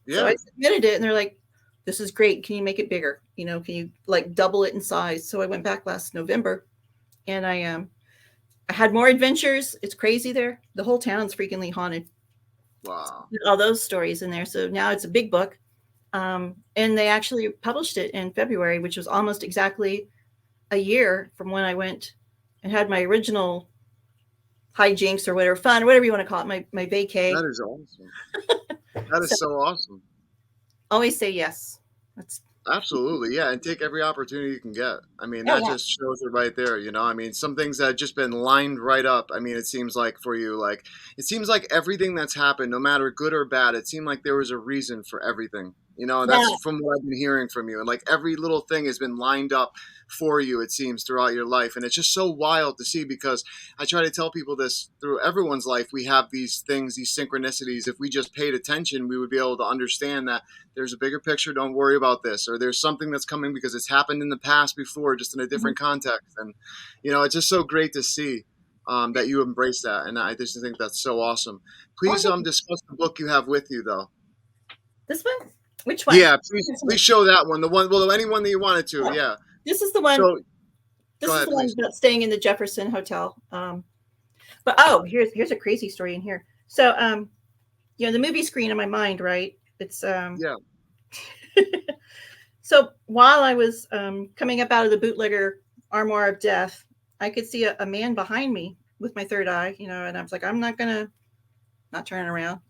[SPEAKER 3] Yeah. So I submitted it and they're like, this is great. Can you make it bigger? Can you like double it in size? So I went back last November and I had more adventures. It's crazy there. The whole town's freakingly haunted.
[SPEAKER 1] Wow.
[SPEAKER 3] All those stories in there. So now it's a big book. And they actually published it in February, which was almost exactly a year from when I went and had my original hijinks or whatever, fun, whatever you want to call it, my vacay.
[SPEAKER 1] That is awesome. That is so awesome.
[SPEAKER 3] Always say yes. That's
[SPEAKER 1] absolutely, yeah, and take every opportunity you can get. I mean, that just shows it right there, I mean, some things that have just been lined right up. I mean, it seems like for you, like, it seems like everything that's happened, no matter good or bad, it seemed like there was a reason for everything. And that's from what I've been hearing from you. And like every little thing has been lined up for you, it seems, throughout your life. And it's just so wild to see because I try to tell people this through everyone's life. We have these things, these synchronicities. If we just paid attention, we would be able to understand that there's a bigger picture. Don't worry about this. Or there's something that's coming because it's happened in the past before, just in a different context. And, it's just so great to see. that you embrace that, and I just think that's so awesome. Please discuss the book you have with you, though.
[SPEAKER 3] This one? Which one?
[SPEAKER 1] Yeah, please show that one. The one, well, anyone that you wanted to.
[SPEAKER 3] Oh,
[SPEAKER 1] Yeah.
[SPEAKER 3] this is the one.
[SPEAKER 1] So
[SPEAKER 3] This
[SPEAKER 1] go
[SPEAKER 3] is
[SPEAKER 1] ahead,
[SPEAKER 3] the one
[SPEAKER 1] please.
[SPEAKER 3] about staying in the Jefferson Hotel. But here's a crazy story in here. So the movie screen in my mind, right? It's
[SPEAKER 1] Yeah.
[SPEAKER 3] So while I was coming up out of the bootlegger armoire of death, I could see a man behind me with my third eye, and I was like, I'm not turning around,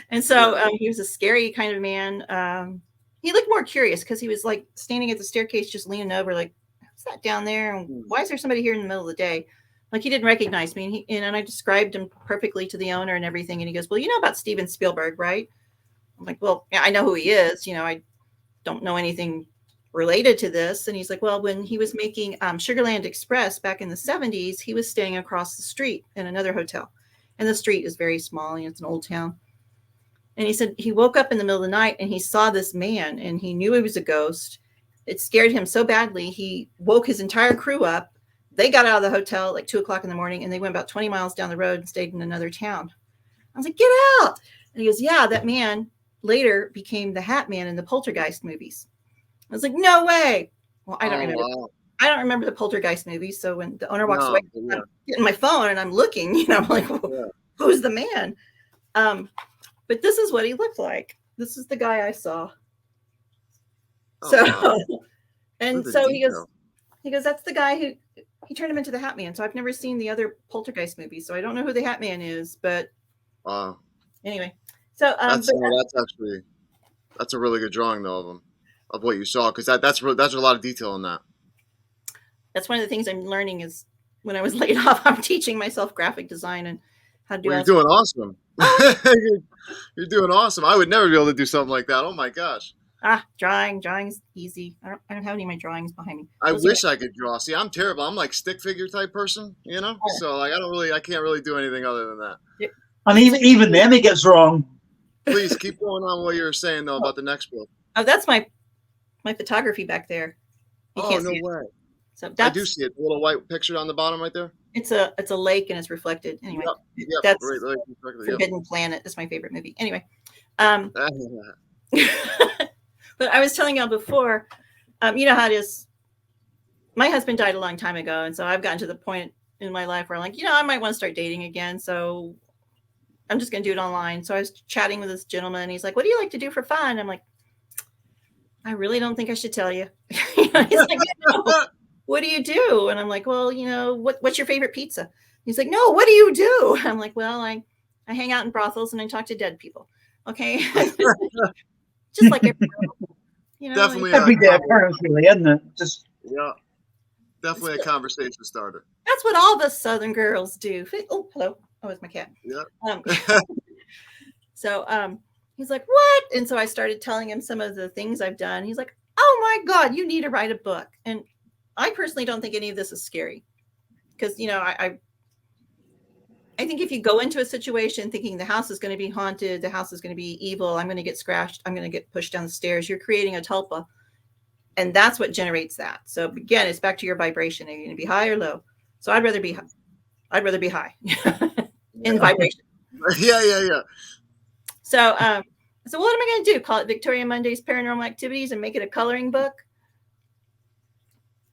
[SPEAKER 3] And so he was a scary kind of man. He looked more curious because he was like standing at the staircase, just leaning over, like, what's that down there? And why is there somebody here in the middle of the day? Like, he didn't recognize me. And I described him perfectly to the owner and everything. And he goes, well, you know about Steven Spielberg, right? I'm like, well, yeah, I know who he is. I don't know anything related to this. And he's like, well, when he was making Sugarland Express back in the 70s, he was staying across the street in another hotel. And the street is very small. It's an old town. And he said he woke up in the middle of the night and he saw this man and he knew he was a ghost. It scared him so badly. He woke his entire crew up. They got out of the hotel at like 2:00 in the morning and they went about 20 miles down the road and stayed in another town. I was like, get out. And he goes, yeah, that man later became the Hat Man in the Poltergeist movies. I was like, no way. Well, I don't remember. Wow. I don't remember the Poltergeist movies. So when the owner walks away, I'm getting my phone and I'm looking, I'm like, well, who's the man? But this is what he looked like. This is the guy I saw. And so he goes, that's the guy who he turned him into the Hat Man. So I've never seen the other Poltergeist movies. So I don't know who the Hat Man is, but anyway. So
[SPEAKER 1] that's a really good drawing though of him, of what you saw, because that's a lot of detail in that.
[SPEAKER 3] That's one of the things I'm learning is when I was laid off, I'm teaching myself graphic design and how to do.
[SPEAKER 1] You're doing awesome. You're doing awesome. I would never be able to do something like that. Oh my gosh.
[SPEAKER 3] Drawing's easy. I don't have any of my drawings behind me.
[SPEAKER 1] I wish I could draw. See, I'm terrible. I'm like stick figure type person, So like I can't really do anything other than that.
[SPEAKER 3] Yeah.
[SPEAKER 2] And even then it gets wrong.
[SPEAKER 1] Please keep going on what you were saying though about the next book.
[SPEAKER 3] Oh, that's my photography back there.
[SPEAKER 1] You can't see way.
[SPEAKER 3] So
[SPEAKER 1] I do see it. The little white picture on the bottom right there.
[SPEAKER 3] It's a lake and it's reflected. Anyway, that's Forbidden Planet. That's my favorite movie. Anyway, but I was telling y'all before, you know how it is. My husband died a long time ago, and so I've gotten to the point in my life where I'm like, I might want to start dating again. So I'm just going to do it online. So I was chatting with this gentleman, and he's like, "What do you like to do for fun?" I'm like, "I really don't think I should tell you." He's like, "No. What do you do?" And I'm like, "Well, what's your favorite pizza?" He's like, "No, what do you do?" I'm like, "Well, I hang out in brothels and I talk to dead people." Okay. Just like
[SPEAKER 1] definitely
[SPEAKER 2] everyday occurrence, really, isn't it?
[SPEAKER 1] Definitely a conversation starter.
[SPEAKER 3] That's what all the Southern girls do. Oh, hello. Oh, it's my cat.
[SPEAKER 1] Yeah.
[SPEAKER 3] So he's like, "What?" And so I started telling him some of the things I've done. He's like, "Oh my God, you need to write a book." And I personally don't think any of this is scary because, I think if you go into a situation thinking the house is going to be haunted, the house is going to be evil, I'm going to get scratched, I'm going to get pushed down the stairs, you're creating a tulpa. And that's what generates that. So again, it's back to your vibration. Are you going to be high or low? So I'd rather be high. In vibration.
[SPEAKER 1] Yeah.
[SPEAKER 3] So what am I going to do? Call it Victoria Mundae's Paranormal Activities and make it a coloring book?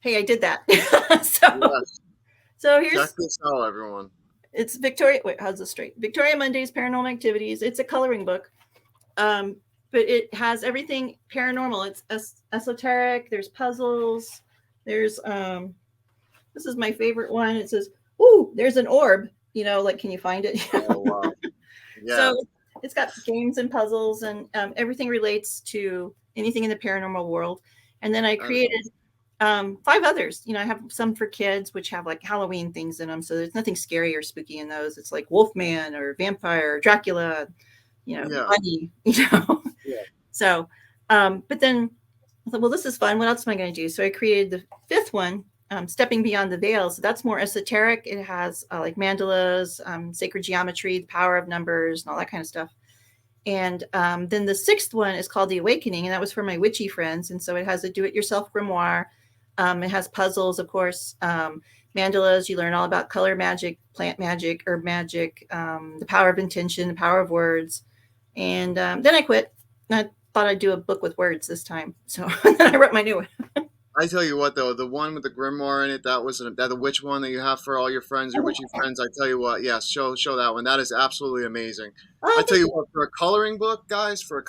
[SPEAKER 3] Hey, I did that. So here's
[SPEAKER 1] check this out, everyone.
[SPEAKER 3] It's Victoria. Wait, how's this straight? Victoria Mundae's Paranormal Activities. It's a coloring book, but it has everything paranormal. It's esoteric. There's puzzles. There's this is my favorite one. It says, "Ooh, there's an orb." Like, can you find it?
[SPEAKER 1] Oh wow! Yeah.
[SPEAKER 3] So it's got games and puzzles, and everything relates to anything in the paranormal world. And then I created 5 others. I have some for kids, which have like Halloween things in them. So there's nothing scary or spooky in those. It's like Wolfman or Vampire or Dracula, Bunny,
[SPEAKER 1] Yeah.
[SPEAKER 3] So, but then I thought, well, this is fun. What else am I going to do? So I created the 5th one, Stepping Beyond the Veil. So that's more esoteric. It has like mandalas, sacred geometry, the power of numbers, and all that kind of stuff. And then the 6th one is called The Awakening, and that was for my witchy friends. And so it has a do-it-yourself grimoire. It has puzzles, of course. mandalas. You learn all about color magic, plant magic, herb magic, the power of intention, the power of words. And then I quit. I thought I'd do a book with words this time. So then I wrote my new one.
[SPEAKER 1] I tell you what, though, the one with the grimoire in it, that was the witch one that you have for all your friends, your witchy friends. I tell you what, yes, show that one. That is absolutely amazing. I tell you what, for a coloring book, guys, for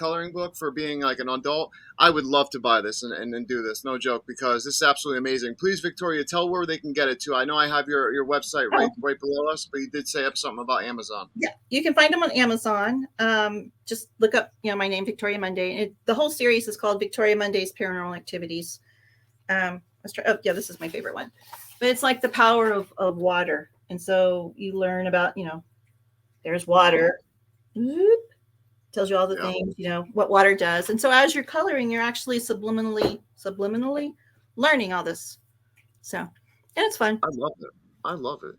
[SPEAKER 1] being like an adult, I would love to buy this and do this. No joke, because this is absolutely amazing. Please, Victoria, tell where they can get it to. I know I have your website right below us, but you did say something about Amazon.
[SPEAKER 3] Yeah, you can find them on Amazon. Just look up, my name, Victoria Mundae. The whole series is called Victoria Mundae's Paranormal Activities. This is my favorite one, but it's like the power of water. And so you learn about, there's water, tells you all the things, what water does. And so as you're coloring, you're actually subliminally learning all this. So, and it's fun.
[SPEAKER 1] I love it.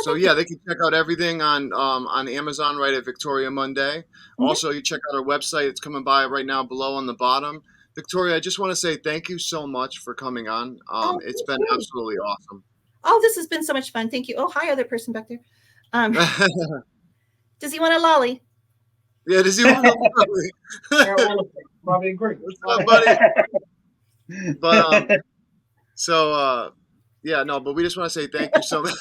[SPEAKER 1] So yeah, they can check out everything on Amazon right at Victoria Mundae. Mm-hmm. Also, you check out our website. It's coming by right now below on the bottom. Victoria, I just want to say thank you so much for coming on. It's been absolutely awesome.
[SPEAKER 3] Oh, this has been so much fun. Thank you. Oh, hi, other person back there. Does he want a lolly?
[SPEAKER 1] Yeah, does he want a lolly?
[SPEAKER 2] Probably agree.
[SPEAKER 1] What's up, buddy? But but we just want to say thank you so much.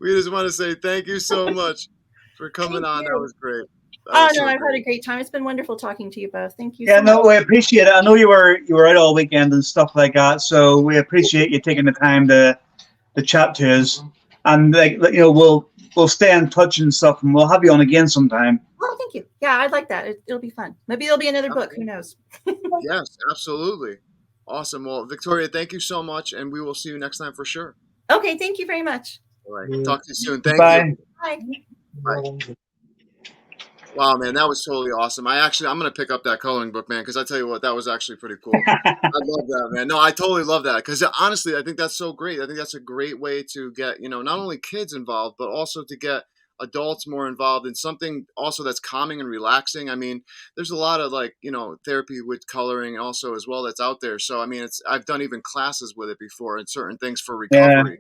[SPEAKER 1] We just want to say thank you so much for coming on. That was great.
[SPEAKER 3] I've had a great time. It's been wonderful talking to you both. Thank you.
[SPEAKER 2] Yeah, we appreciate it. I know you were out all weekend and stuff like that, so we appreciate you taking the time to chat to us. And we'll stay in touch and stuff, and we'll have you on again sometime.
[SPEAKER 3] Oh, thank you. Yeah, I'd like that. It'll be fun. Maybe there'll be another book. Who knows?
[SPEAKER 1] Yes, absolutely. Awesome. Well, Victoria, thank you so much, and we will see you next time for sure.
[SPEAKER 3] Okay, thank you very much.
[SPEAKER 1] All right. Talk to you soon. Thank you.
[SPEAKER 3] Bye.
[SPEAKER 1] Bye. Wow, man, that was totally awesome. I'm going to pick up that coloring book, man, because I tell you what, that was actually pretty cool. I love that, man. No, I totally love that, because honestly, I think that's so great. I think that's a great way to get, not only kids involved, but also to get adults more involved in something also that's calming and relaxing. I mean, there's a lot of therapy with coloring also as well that's out there. So, I mean, I've done even classes with it before and certain things for recovery.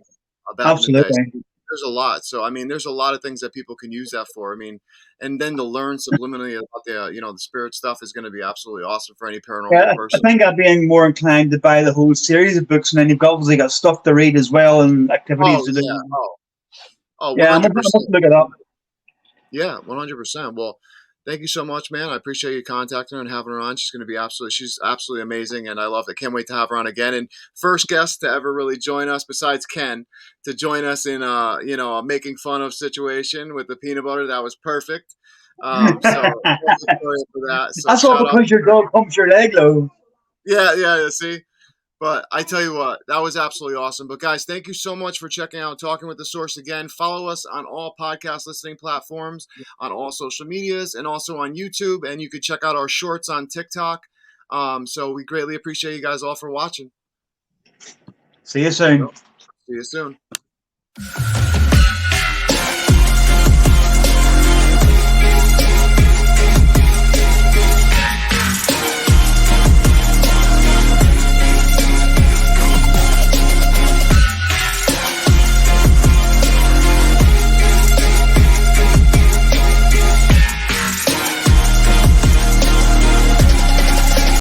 [SPEAKER 2] Yeah, absolutely.
[SPEAKER 1] There's a lot. So, I mean, there's a lot of things that people can use that for. I mean, and then to learn subliminally about the spirit stuff is going to be absolutely awesome for any paranormal person.
[SPEAKER 2] I think I'd be more inclined to buy the whole series of books, and then you've obviously got stuff to read as well and activities to do.
[SPEAKER 1] Yeah,
[SPEAKER 2] I'm going to look it up.
[SPEAKER 1] Yeah, 100%. Well, thank you so much, man. I appreciate you contacting her and having her on. She's absolutely amazing, and I love it. Can't wait to have her on again. And first guest to ever really join us, besides Ken, to join us in a making fun of situation with the peanut butter. That was perfect. So for that. So
[SPEAKER 2] that's all because your dog humps your leg, though.
[SPEAKER 1] Yeah. See. But I tell you what, that was absolutely awesome. But guys, thank you so much for checking out Talking with the Source again. Follow us on all podcast listening platforms, on all social medias, and also on YouTube. And you can check out our shorts on TikTok. So we greatly appreciate you guys all for watching.
[SPEAKER 2] See you soon.
[SPEAKER 1] See you soon.